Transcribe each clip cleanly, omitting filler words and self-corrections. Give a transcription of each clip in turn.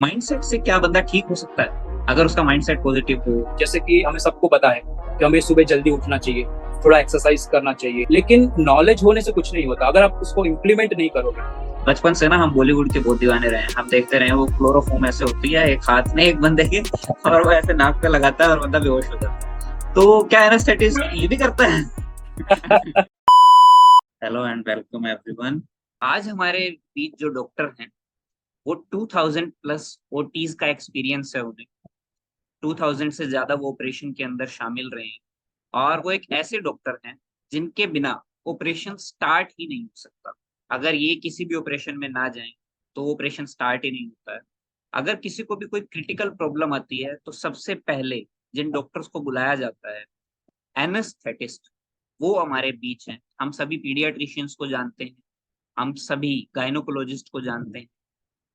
Mindset से क्या बंदा ठीक हो सकता है अगर उसका माइंडसेट पॉजिटिव हो। जैसे कि हमें सबको पता है कि हमें सुबह जल्दी उठना चाहिए, थोड़ा एक्सरसाइज करना चाहिए, लेकिन नॉलेज होने से कुछ नहीं होता अगर आप उसको इम्प्लीमेंट नहीं करोगे। बचपन से ना हम बॉलीवुड के बहुत दीवाने रहे हैं, हम देखते रहे हैं वो क्लोरोफॉर्म ऐसे होती है एक हाथ में एक बंदे के, और वो ऐसे नाक पे लगाता है और बंदा बेहोश हो जाता है। तो क्या एनास्थेटिस्ट ये भी करता है? Hello and welcome everyone. आज हमारे बीच जो डॉक्टर हैं वो 2000 प्लस ओटीज का एक्सपीरियंस है उन्हें। 2000 से ज्यादा वो ऑपरेशन के अंदर शामिल रहे हैं, और वो एक ऐसे डॉक्टर हैं जिनके बिना ऑपरेशन स्टार्ट ही नहीं हो सकता। अगर ये किसी भी ऑपरेशन में ना जाएं तो ऑपरेशन स्टार्ट ही नहीं होता है। अगर किसी को भी कोई क्रिटिकल प्रॉब्लम आती है तो सबसे पहले जिन डॉक्टर्स को बुलाया जाता है, एनेस्थेटिस्ट, वो हमारे बीच हैं। हम सभी पीडियाट्रिशियंस को जानते हैं, हम सभी गायनोकोलॉजिस्ट को जानते हैं,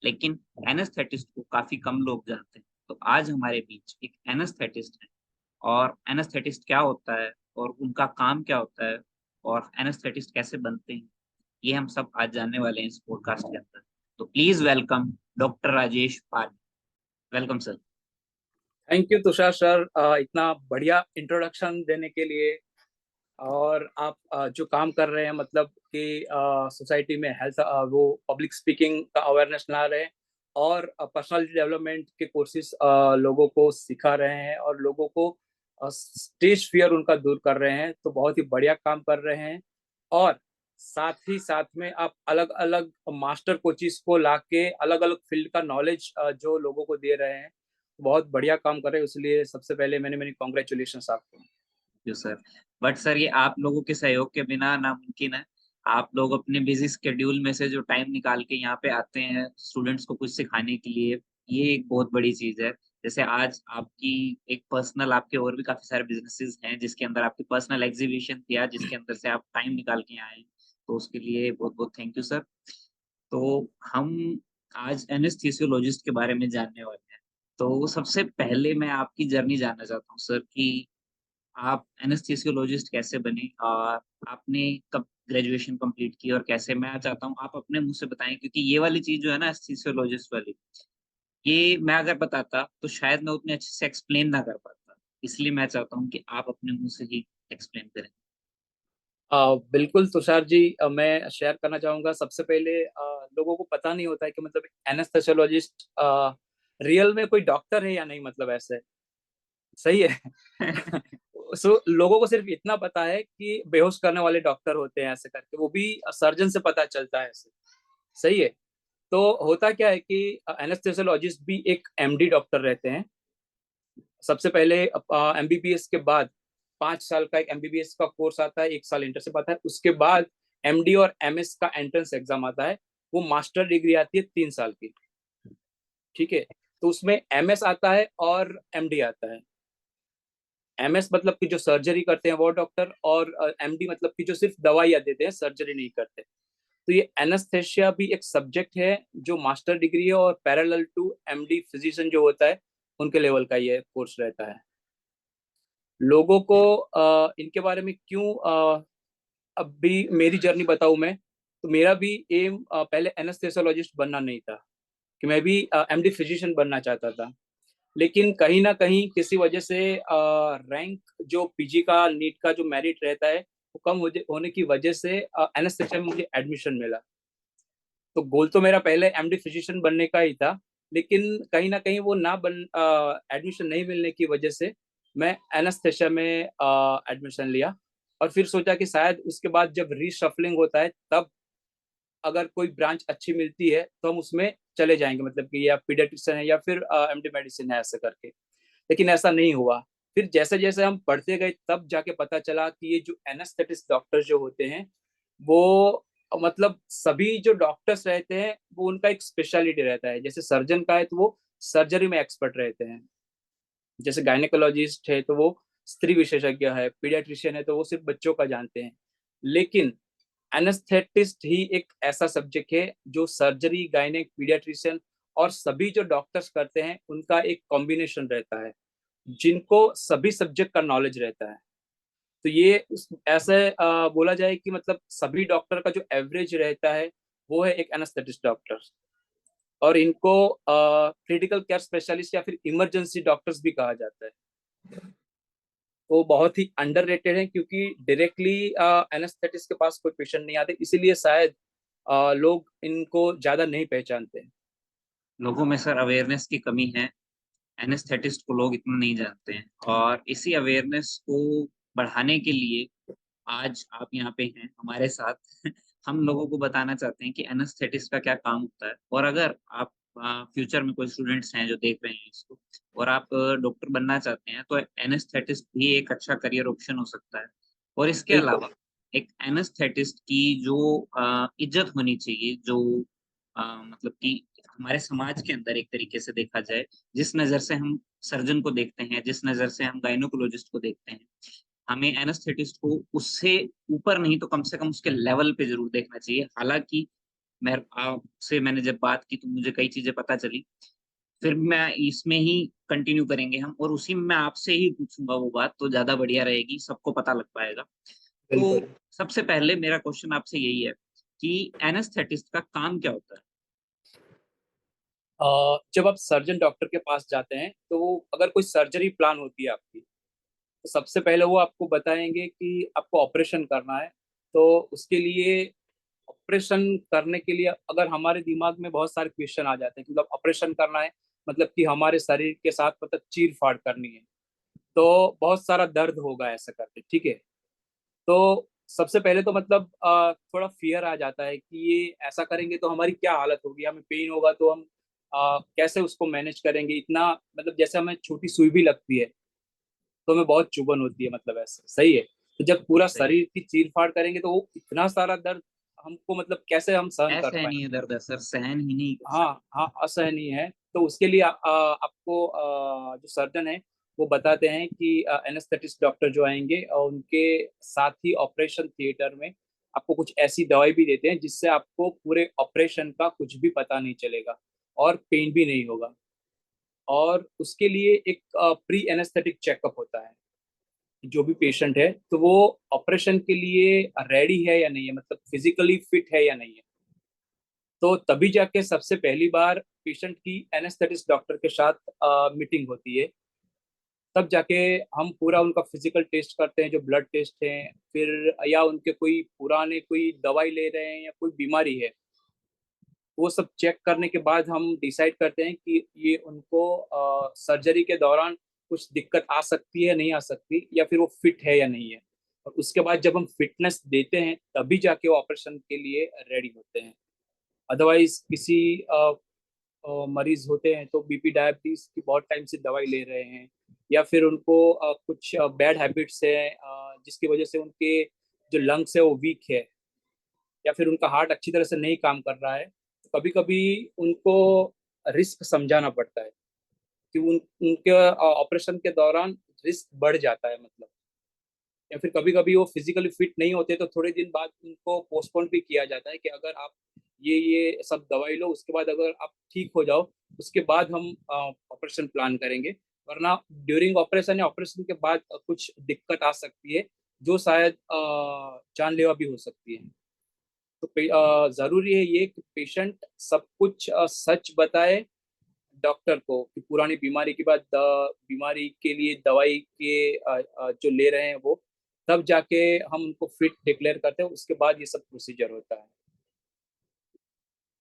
लेकिन एनेस्थेटिस्ट को काफी कम लोग जानते हैं। तो आज हमारे बीच एक एनेस्थेटिस्ट है, और एनेस्थेटिस्ट क्या होता है और उनका काम क्या होता है और एनेस्थेटिस्ट कैसे बनते हैं, ये हम सब आज जानने वाले हैं इस पॉडकास्ट के अंदर। तो please welcome doctor Rajesh Pal. Welcome sir. Thank you Tushar sir, इतना बढ़िया इंट्रोडक्शन देने के लिए। और आप जो काम कर रहे हैं, मतलब कि सोसाइटी में हेल्थ, वो पब्लिक स्पीकिंग का अवेयरनेस ला रहे हैं और पर्सनालिटी डेवलपमेंट के कोर्सेज लोगों को सिखा रहे हैं और लोगों को स्टेज फियर उनका दूर कर रहे हैं, तो बहुत ही बढ़िया काम कर रहे हैं। और साथ ही साथ में आप अलग अलग मास्टर कोचिज को लाके अलग अलग फील्ड का नॉलेज जो लोगों को दे रहे हैं, बहुत बढ़िया काम कर रहे हैं। इसलिए सबसे पहले मैंने मेरी कॉन्ग्रेचुलेशन आपको। You sir. बट सर ये आप लोगों के सहयोग के बिना नामुमकिन है। आप लोग अपने बिजी स्केड्यूल में से जो टाइम निकाल के यहाँ पे आते हैं स्टूडेंट्स को कुछ सिखाने के लिए, ये एक बहुत बड़ी चीज है। जैसे आज आपकी एक पर्सनल, आपके और भी काफी सारे बिजनेसेस हैं जिसके अंदर आपकी पर्सनल एग्जीबिशन किया, जिसके अंदर से आप टाइम निकाल के आए, तो उसके लिए बहुत बहुत थैंक यू सर। तो हम आज एनेस्थीसियोलॉजिस्ट के बारे में जानने वाले हैं। तो सबसे पहले मैं आपकी जर्नी जानना चाहता हूँ सर कि आप एनेस्थीसियोलॉजिस्ट कैसे बने, और आपने कब ग्रेजुएशन कंप्लीट की, और कैसे। मैं चाहता हूँ आप अपने मुंह से बताएं, क्योंकि ये वाली चीज जो है ना एनेस्थीसियोलॉजिस्ट वाली, ये मैं अगर बताता तो शायद मैं उतने अच्छे से एक्सप्लेन ना कर पाता। इसलिए मैं चाहता हूँ कि आप अपने मुंह से ही एक्सप्लेन करें। बिल्कुल तुषार जी, मैं शेयर करना चाहूंगा। सबसे पहले लोगों को पता नहीं होता है कि मतलब एनेस्थेसियोलॉजिस्ट रियल में कोई डॉक्टर है या नहीं, मतलब ऐसे सही है। लोगों को सिर्फ इतना पता है कि बेहोश करने वाले डॉक्टर होते हैं, ऐसे करके वो भी सर्जन से पता चलता है ऐसे। सही है। तो होता क्या है कि एनेस्थेसियोलॉजिस्ट भी एक एमडी डॉक्टर रहते हैं। सबसे पहले एमबीबीएस के बाद 5 साल का एक एमबीबीएस का कोर्स आता है, 1 साल इंटर्नशिप आता है, उसके बाद एमडी और एमएस का एंट्रेंस एग्जाम आता है। वो मास्टर डिग्री आती है 3 साल की। ठीक है। तो उसमें एमएस आता है और एमडी आता है। एमएस मतलब कि जो सर्जरी करते हैं वो डॉक्टर, और एमडी मतलब कि जो सिर्फ दवाइयाँ देते हैं, सर्जरी नहीं करते। तो ये एनेस्थेशिया भी एक सब्जेक्ट है जो मास्टर डिग्री है, और पैरेलल टू एमडी फिजिशियन जो होता है उनके लेवल का ये कोर्स रहता है। लोगों को इनके बारे में क्यों अब भी मेरी जर्नी बताऊं मैं, तो मेरा भी एम पहले एनेस्थेसियोलॉजिस्ट बनना नहीं था, कि मैं भी एमडी फिजिशियन बनना चाहता था। लेकिन कहीं ना कहीं किसी वजह से रैंक जो पीजी का नीट का जो मेरिट रहता है वो कम होने की वजह से एनेस्थेसिया में मुझे एडमिशन मिला। तो गोल तो मेरा पहले एमडी फिजिशियन बनने का ही था, लेकिन कहीं ना कहीं वो ना बन एडमिशन नहीं मिलने की वजह से मैं एनेस्थेसिया में एडमिशन लिया। और फिर सोचा कि शायद उसके बाद जब रीशफलिंग होता है तब अगर कोई ब्रांच अच्छी मिलती है तो हम उसमें चले जाएंगे, मतलब कि या पीडियाट्रिशियन है या फिर एमडी मेडिसिन है, ऐसा करके। लेकिन ऐसा नहीं हुआ। फिर जैसे जैसे हम पढ़ते गए तब जाके पता चला कि ये जो एनेस्थेटिस्ट डॉक्टर जो होते हैं वो, मतलब सभी जो डॉक्टर्स रहते हैं वो उनका एक स्पेशलिटी रहता है। जैसे सर्जन का है तो वो सर्जरी में एक्सपर्ट रहते हैं। जैसे गायनेकोलॉजिस्ट है तो वो स्त्री विशेषज्ञ है, पीडियाट्रिशियन है तो वो सिर्फ बच्चों का जानते हैं। लेकिन एनेस्थेटिस्ट ही एक ऐसा सब्जेक्ट है जो सर्जरी, गायनेक, पीडियाट्रिशियन और सभी जो डॉक्टर्स करते हैं उनका एक कॉम्बिनेशन रहता है, जिनको सभी सब्जेक्ट का नॉलेज रहता है। तो ये ऐसे बोला जाए कि मतलब सभी डॉक्टर का जो एवरेज रहता है वो है एक एनेस्थेटिस्ट डॉक्टर। और इनको क्रिटिकल केयर स्पेशलिस्ट या फिर इमरजेंसी डॉक्टर्स भी कहा जाता है। वो बहुत ही अंडररेटेड है, क्योंकि डायरेक्टली एनेस्थेटिस्ट के पास कोई पेशेंट नहीं आते, इसीलिए शायद लोग इनको ज्यादा नहीं पहचानते। लोगों में सर अवेयरनेस की कमी है, एनेस्थेटिस्ट को लोग इतना नहीं जानते हैं, और इसी अवेयरनेस को बढ़ाने के लिए आज आप यहाँ पे हैं हमारे साथ। हम लोगों को बताना चाहते हैं कि एनेस्थेटिस्ट का क्या काम होता है, और अगर आप फ्यूचर में कोई स्टूडेंट्स हैं जो देख रहे हैं इसको, और आप डॉक्टर बनना चाहते हैं, तो एनेस्थेटिस्ट भी एक अच्छा करियर ऑप्शन हो सकता है। और इसके बिल्कुल अलावा एक एनेस्थेटिस्ट की जो इज्जत होनी चाहिए, जो मतलब कि हमारे समाज के अंदर एक तरीके से देखा जाए, जिस नजर से हम सर्जन को देखते हैं, जिस नजर से हम गायनोकोलॉजिस्ट को देखते हैं, हमें एनेस्थेटिस्ट को उससे ऊपर नहीं तो कम से कम उसके लेवल पे जरूर देखना चाहिए। हालांकि मैं आपसे मैंने जब बात की तो मुझे कई चीजें पता चली, फिर मैं इसमें ही कंटिन्यू करेंगे हम, और उसी में मैं आपसे ही पूछूंगा वो बात, तो ज्यादा बढ़िया रहेगी, सबको पता लग पाएगा। तो बिल्कुल। सबसे पहले मेरा क्वेश्चन आपसे यही है कि एनेस्थेटिस्ट का काम क्या होता है। जब आप सर्जन डॉक्टर के पास जाते हैं, तो अगर कोई सर्जरी प्लान होती है आपकी, तो सबसे पहले वो आपको बताएंगे कि आपको ऑपरेशन करना है। तो उसके लिए, ऑपरेशन करने के लिए अगर हमारे दिमाग में बहुत सारे क्वेश्चन आ जाते हैं कि मतलब ऑपरेशन करना है, मतलब कि हमारे शरीर के साथ मतलब चीर फाड़ करनी है, तो बहुत सारा दर्द होगा ऐसा करके, ठीक है। तो सबसे पहले तो मतलब थोड़ा फियर आ जाता है कि ये ऐसा करेंगे तो हमारी क्या हालत होगी, हमें पेन होगा तो हम कैसे उसको मैनेज करेंगे, इतना मतलब जैसे हमें छोटी सुई भी लगती है तो हमें बहुत चुभन होती है, मतलब ऐसे सही है। तो जब पूरा सही है। शरीर की चीर फाड़ करेंगे तो वो इतना सारा दर्द हमको मतलब कैसे हम सहन कर पाए। असहनीय दर्द है सर, सहन ही नहीं कर हाँ सकते। हाँ, असहनीय है। तो उसके लिए आपको जो सर्जन है वो बताते हैं कि एनेस्थेटिस्ट डॉक्टर जो आएंगे और उनके साथ ही ऑपरेशन थिएटर में आपको कुछ ऐसी दवाई भी देते हैं जिससे आपको पूरे ऑपरेशन का कुछ भी पता नहीं चलेगा और पेन भी नहीं होगा। और उसके लिए एक प्री एनेस्थेटिक चेकअप होता है। जो भी पेशेंट है तो वो ऑपरेशन के लिए रेडी है या नहीं है, मतलब फिजिकली फिट है या नहीं है। तो तभी जाके सबसे पहली बार पेशेंट की एनेस्थेटिस्ट डॉक्टर के साथ मीटिंग होती है। तब जाके हम पूरा उनका फिजिकल टेस्ट करते हैं, जो ब्लड टेस्ट है, फिर या उनके कोई पुराने कोई दवाई ले रहे हैं या कोई बीमारी है, वो सब चेक करने के बाद हम डिसाइड करते हैं कि ये उनको सर्जरी के दौरान कुछ दिक्कत आ सकती है नहीं आ सकती, या फिर वो फिट है या नहीं है। और उसके बाद जब हम फिटनेस देते हैं तभी जाके वो ऑपरेशन के लिए रेडी होते हैं। अदरवाइज किसी मरीज होते हैं तो बीपी डायबिटीज की बहुत टाइम से दवाई ले रहे हैं, या फिर उनको कुछ बैड हैबिट्स है जिसकी वजह से उनके जो लंग्स है वो वीक है, या फिर उनका हार्ट अच्छी तरह से नहीं काम कर रहा है, तो कभी कभी उनको रिस्क समझाना पड़ता है कि उनके ऑपरेशन के दौरान रिस्क बढ़ जाता है, मतलब। या फिर कभी कभी वो फिजिकली फिट नहीं होते तो थोड़े दिन बाद उनको पोस्टपोन भी किया जाता है कि अगर आप ये सब दवाई लो, उसके बाद अगर आप ठीक हो जाओ, उसके बाद हम ऑपरेशन प्लान करेंगे। वरना ड्यूरिंग ऑपरेशन या ऑपरेशन के बाद कुछ दिक्कत आ सकती है जो शायद जानलेवा भी हो सकती है। तो जरूरी है ये कि पेशेंट सब कुछ सच बताए डॉक्टर को कि पुरानी बीमारी के बाद बीमारी के लिए दवाई के जो ले रहे हैं वो, तब जाके हम उनको फिट डिक्लेयर करते हैं, उसके बाद ये सब प्रोसीजर होता है।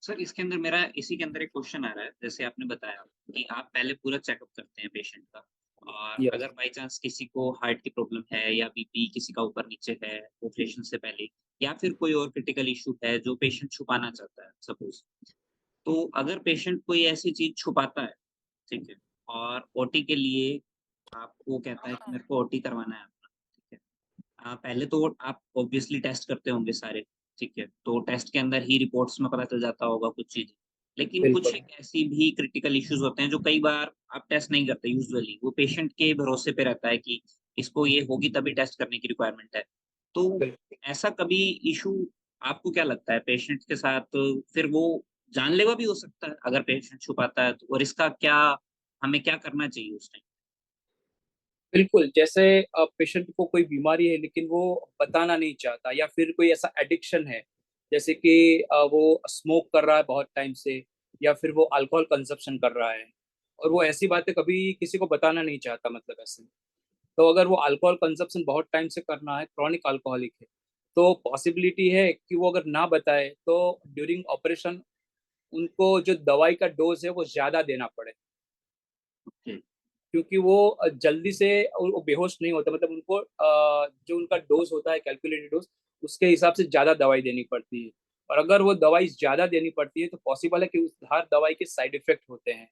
सर इसके अंदर मेरा इसी के अंदर एक क्वेश्चन आ रहा है, जैसे आपने बताया कि आप पहले पूरा चेकअप करते हैं पेशेंट का, और यस। अगर बाई चांस किसी को हार्ट की प्रॉब्लम है या बीपी किसी का ऊपर नीचे है ऑपरेशन से पहले, या फिर कोई और क्रिटिकल इशू है जो पेशेंट छुपाना चाहता है सपोज, तो अगर पेशेंट कोई ऐसी चीज छुपाता है, ठीक है, और ओटी के लिए आपको कहता है कि मेरे को ओटी करवाना है आपका, ठीक है, पहले तो आप ऑब्वियसली टेस्ट करते होंगे सारे, ठीक है, तो टेस्ट के अंदर ही रिपोर्ट्स में पता चल जाता होगा कुछ चीजें, लेकिन कुछ बिल्कुल एक ऐसी भी क्रिटिकल इश्यूज होते हैं जो कई बार आप टेस्ट नहीं करते, यूजुअली वो पेशेंट के भरोसे पे रहता है कि इसको ये होगी तभी टेस्ट करने की रिक्वायरमेंट है। तो बिल्कुल। ऐसा कभी इशू आपको क्या लगता है पेशेंट के साथ, फिर वो जानलेवा भी हो सकता है अगर पेशेंट छुपाता है तो, और इसका क्या हमें क्या करना चाहिए उस टाइम। बिल्कुल, जैसे पेशेंट को कोई बीमारी है लेकिन वो बताना नहीं चाहता, या फिर कोई ऐसा एडिक्शन है, जैसे कि वो स्मोक कर रहा है बहुत टाइम से, या फिर वो अल्कोहल कंजप्शन कर रहा है, और वो ऐसी बातें कभी किसी को बताना नहीं चाहता, मतलब ऐसे। तो अगर वो अल्कोहल कंजप्शन बहुत टाइम से करना है, क्रॉनिक अल्कोहलिक है, तो पॉसिबिलिटी है कि वो अगर ना बताए तो ड्यूरिंग ऑपरेशन उनको जो दवाई का डोज है वो ज्यादा देना पड़े, ओके। क्योंकि वो जल्दी से वो बेहोश नहीं होता, मतलब उनको जो उनका डोज होता है, कैलकुलेटेड डोज, उसके हिसाब से ज्यादा दवाई देनी पड़ती है। और अगर वो दवाई ज्यादा देनी पड़ती है तो पॉसिबल है कि उस हर दवाई के साइड इफेक्ट होते हैं।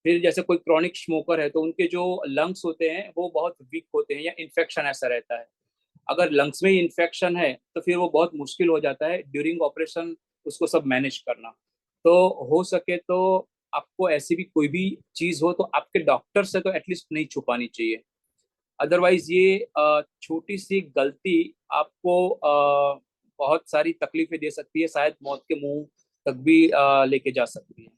फिर जैसे कोई क्रॉनिक स्मोकर है तो उनके जो लंग्स होते हैं वो बहुत वीक होते हैं, या इन्फेक्शन ऐसा रहता है। अगर लंग्स में इन्फेक्शन है तो फिर वो बहुत मुश्किल हो जाता है ड्यूरिंग ऑपरेशन उसको सब मैनेज करना। तो हो सके तो आपको ऐसी भी कोई भी चीज हो तो आपके डॉक्टर से तो एटलीस्ट नहीं छुपानी चाहिए। अदरवाइज ये छोटी सी गलती आपको बहुत सारी तकलीफें दे सकती है, शायद मौत के मुंह तक भी लेके जा सकती है।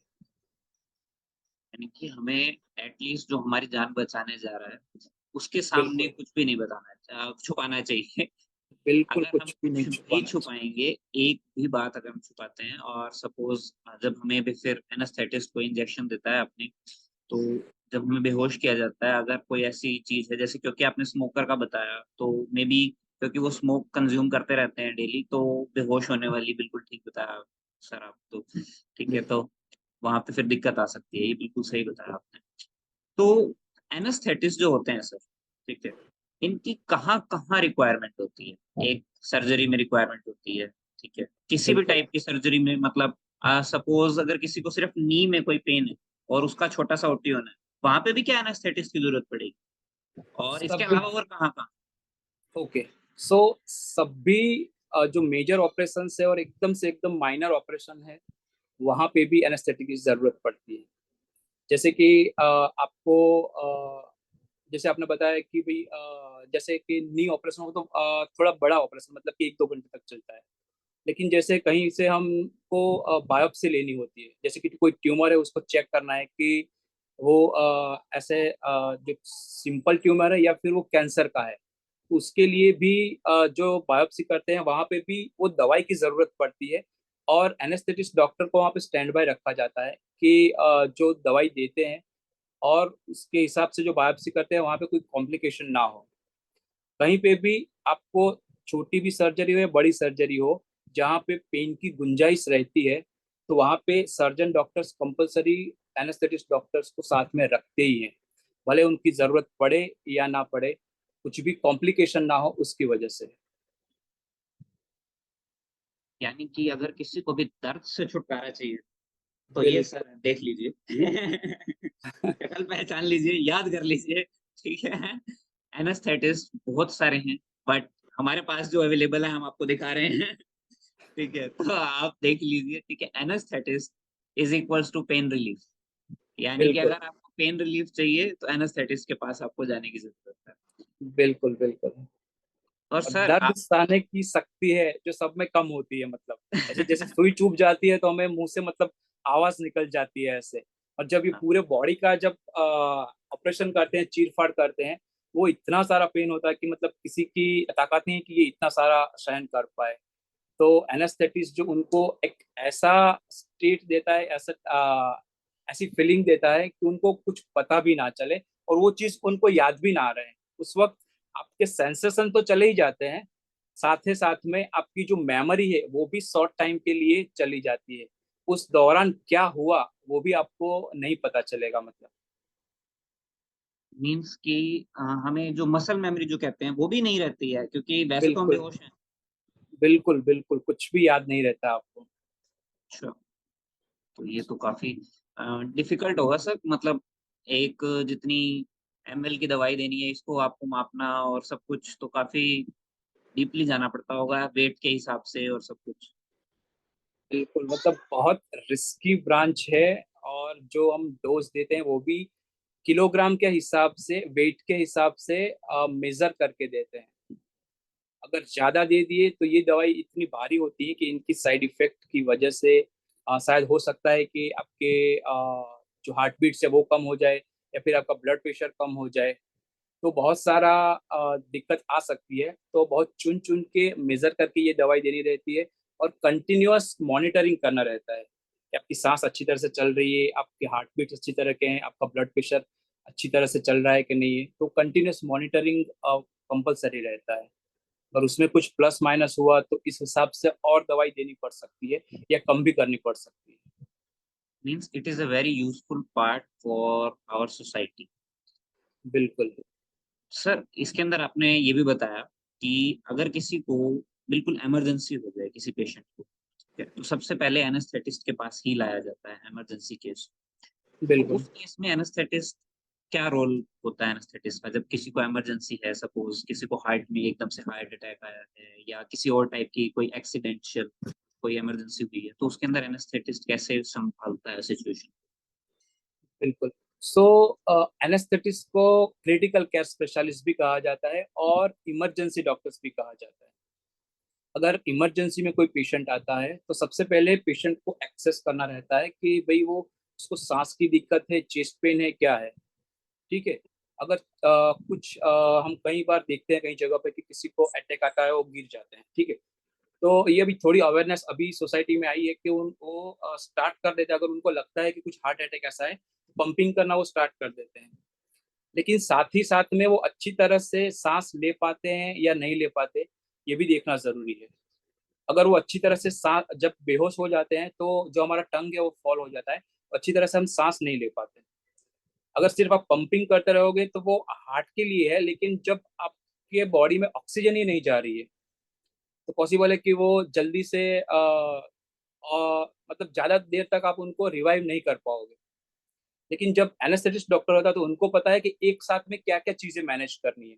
यानी कि हमें एटलीस्ट जो हमारी जान बचाने जा रहा है, उसके सामने बिल्कुल, कुछ भी नहीं छुपाना चाहिए। बिल्कुल अगर हम कुछ भी नहीं कुछ भी छुपाना चाहिए। छुपाएँगे, एक भी बात अगर हम छुपाते हैं और सपोज़ जब हमें भी फिर एनेस्थेटिस्ट कोई इंजेक्शन देता है अपने, तो जब हमें बेहोश किया जाता है, अगर कोई ऐसी चीज़ है जैसे क्योंकि आपने स्मोकर का बताया, तो मेबी क्योंकि वो स्मोक कंज़्यूम करते रहते हैं डेली, तो बेहोश होने वाली बिल्कुल ठीक बताया सर आप तो। ठीक है, बिल्कुल, तो वहाँ पे फिर दिक्कत आ सकती है, ये बिल्कुल सही बताया आपने। तो एनेस्थेटिस्ट जो होते हैं सर, ठीक है, इनकी कहाँ-कहाँ रिक्वायरमेंट होती है? एक सर्जरी में रिक्वायरमेंट होती है, ठीक है, किसी भी बिल्कुल। टाइप की सर्जरी में मतलब सपोज़ अगर किसी को सिर्फ नी में कोई पेन है और उसका छोटा-सा ओटी होना है, वहाँ पे भी क्या एनेस्थेटिस्ट की ज़रूरत पड़ेगी? और इसके सब अलावा और कहाँ-कहाँ? ओके। सो सभी जो मेजर ऑपरेशन है और एकदम से एकदम माइनर ऑपरेशन है, वहां पे भी एनेस्थेटिक की जरूरत पड़ती है। जैसे कि आपको जैसे आपने बताया कि भाई जैसे कि नी ऑपरेशन हो तो थोड़ा बड़ा ऑपरेशन, मतलब कि 1-2 घंटे तक चलता है। लेकिन जैसे कहीं से हमको बायोप्सी लेनी होती है, जैसे कि कोई ट्यूमर है उसको चेक करना है कि वो ऐसे जो सिंपल ट्यूमर है या फिर वो कैंसर का है, उसके लिए भी जो बायोप्सी करते हैं वहां पे भी वो दवाई की जरूरत पड़ती है। और एनेस्थेटिस्ट डॉक्टर को वहां पे स्टैंड बाय रखा जाता है कि जो दवाई देते हैं और उसके हिसाब से जो बायोप्सी करते हैं वहां पे कोई कॉम्प्लिकेशन ना हो। कहीं पे भी आपको छोटी भी सर्जरी हो या बड़ी सर्जरी हो, जहाँ पे पेन की गुंजाइश रहती है, तो वहाँ पे surgeon doctors compulsory anaesthetist doctors को साथ में रखते ही हैं, भले उनकी जरूरत पड़े या ना पड़े, कुछ भी कॉम्प्लिकेशन ना हो उसकी वजह से। यानी कि अगर किसी को भी दर्द से छुटकारा चाहिए, तो ये बिल्कुल। सर देख लीजिए। शक्ल पहचान लीजिए, याद कर लीजिए, ठीक है? एनेस्थेटिस्ट बहुत सारे हैं, बट हमारे पास जो अवेलेबल है हम आपको दिखा रहे हैं। ठीक है, तो आप देख लीजिए, ठीक है? Anaesthetist is equals to pain relief. यानी कि बिल्कुल, अगर आपको पेन रिलीफ चाहिए, तो एनेस्थेटिस्ट के पास आपको जाने की ज़रूरत है। बिल्कुल, बिल्कुल। और और सर दर्द आप सहने की शक्ति है जो सब में कम होती है, मतलब ऐसे जैसे सुई चुभ जाती है तो हमें मुंह से मतलब आवाज निकल जाती है ऐसे। और जब ये हाँ, पूरे बॉडी का जब ऑपरेशन करते हैं, चीर फाड़ करते हैं, वो इतना सारा पेन होता है कि मतलब किसी की ताकत नहीं है कि ये इतना सारा सहन कर पाए। तो एनेस्थेटिस्ट जो उनको एक ऐसा स्टेट देता है, ऐसा ऐसी फीलिंग देता है कि उनको कुछ पता भी ना चले और वो चीज उनको याद भी ना रहे। उस वक्त आपके सेंसेशन तो चले ही जाते हैं, साथ ही साथ में आपकी जो मेमोरी है वो भी शॉर्ट टाइम के लिए चली जाती है। उस दौरान क्या हुआ वो भी आपको नहीं पता चलेगा, मतलब। मीन्स कि हमें जो मसल मेमोरी जो कहते हैं, वो भी नहीं रहती है क्योंकि वैसे तो हम बिल्कुल, बेहोश हैं। बिल्कुल, बिल्कुल कुछ भी याद नहीं रहता आपको। अच्छा, तो ये तो काफ़ी डिफ़िकल्ट होगा सर मतलब एक जितनी एमएल की दवाई देनी है, इसको आपको मापना और सब कुछ तो काफ़ी डीपली जाना पड़ता होगा वेट के हिसाब से और सब कुछ। बिल्कुल, मतलब बहुत रिस्की ब्रांच है। और जो हम डोज देते हैं वो भी किलोग्राम के हिसाब से, वेट के हिसाब से मेजर करके देते हैं। अगर ज्यादा दे दिए तो ये दवाई इतनी भारी होती है कि इनकी साइड इफेक्ट की वजह से शायद हो सकता है कि आपके जो हार्ट बीट है वो कम हो जाए, या फिर आपका ब्लड प्रेशर कम हो जाए। तो बहुत सारा दिक्कत आ सकती है, तो बहुत चुन चुन के मेजर करके ये दवाई देनी रहती है और कंटिन्यूअस मॉनिटरिंग करना रहता है। कि आपकी सांस अच्छी तरह से चल रही है, आपके हार्ट बीट अच्छी तरह के हैं, आपका ब्लड प्रेशर अच्छी तरह से चल रहा है कि नहीं है। तो कंटिन्यूस मॉनिटरिंग कंपलसरी रहता है। और उसमें कुछ प्लस माइनस हुआ तो इस हिसाब से और दवाई देनी पड़ सकती है या कम भी करनी पड़ सकती है। Means it is a very useful part for our society. बिल्कुल। सर इसके अंदर आपने ये भी बताया कि अगर किसी को बिल्कुल इमरजेंसी हो जाए किसी पेशेंट को, ठीक है, तो सबसे पहले एनेस्थेटिस्ट के पास ही लाया जाता है इमरजेंसी केस। तो बिल्कुल। उस केस में एनेस्थेटिस्ट क्या रोल होता है एनेस्थेटिस्ट का, जब किसी को इमरजेंसी है, सपोज किसी को हार्ट में एकदम से हार्ट अटैक आया है या किसी और टाइप की कोई एक्सीडेंशियल कोई इमरजेंसी हुई है, तो उसके अंदर एनेस्थेटिस्ट कैसे संभालता है सिचुएशन? बिल्कुल। सो एनेस्थेटिस्ट को क्रिटिकल केयर स्पेशलिस्ट भी कहा जाता है और इमरजेंसी डॉक्टर्स भी कहा जाता है। अगर इमरजेंसी में कोई पेशेंट आता है तो सबसे पहले पेशेंट को एक्सेस करना रहता है कि भाई वो उसको सांस की दिक्कत है, चेस्ट पेन है, क्या है। ठीक है। अगर कुछ हम कई बार देखते हैं कई जगह पे कि किसी को अटैक आता है, वो गिर जाते हैं। ठीक है। तो ये अभी थोड़ी अवेयरनेस अभी सोसाइटी में आई है कि वो स्टार्ट कर देते हैं, अगर उनको लगता है कि कुछ हार्ट अटैक ऐसा है, पंपिंग करना वो स्टार्ट कर देते हैं। लेकिन साथ ही साथ में वो अच्छी तरह से सांस ले पाते हैं या नहीं ले पाते, ये भी देखना जरूरी है। अगर वो अच्छी तरह से सांस, जब बेहोश हो जाते हैं तो जो हमारा टंग है वो फॉल हो जाता है, अच्छी तरह से हम सांस नहीं ले पाते। अगर सिर्फ आप पंपिंग करते रहोगे तो वो हार्ट के लिए है, लेकिन जब आपके बॉडी में ऑक्सीजन ही नहीं जा रही है तो पॉसिबल है कि वो जल्दी से मतलब ज्यादा देर तक आप उनको रिवाइव नहीं कर पाओगे। लेकिन जब एनेस्थेटिस्ट डॉक्टर होता है तो उनको पता है कि एक साथ में क्या क्या चीजें मैनेज करनी है।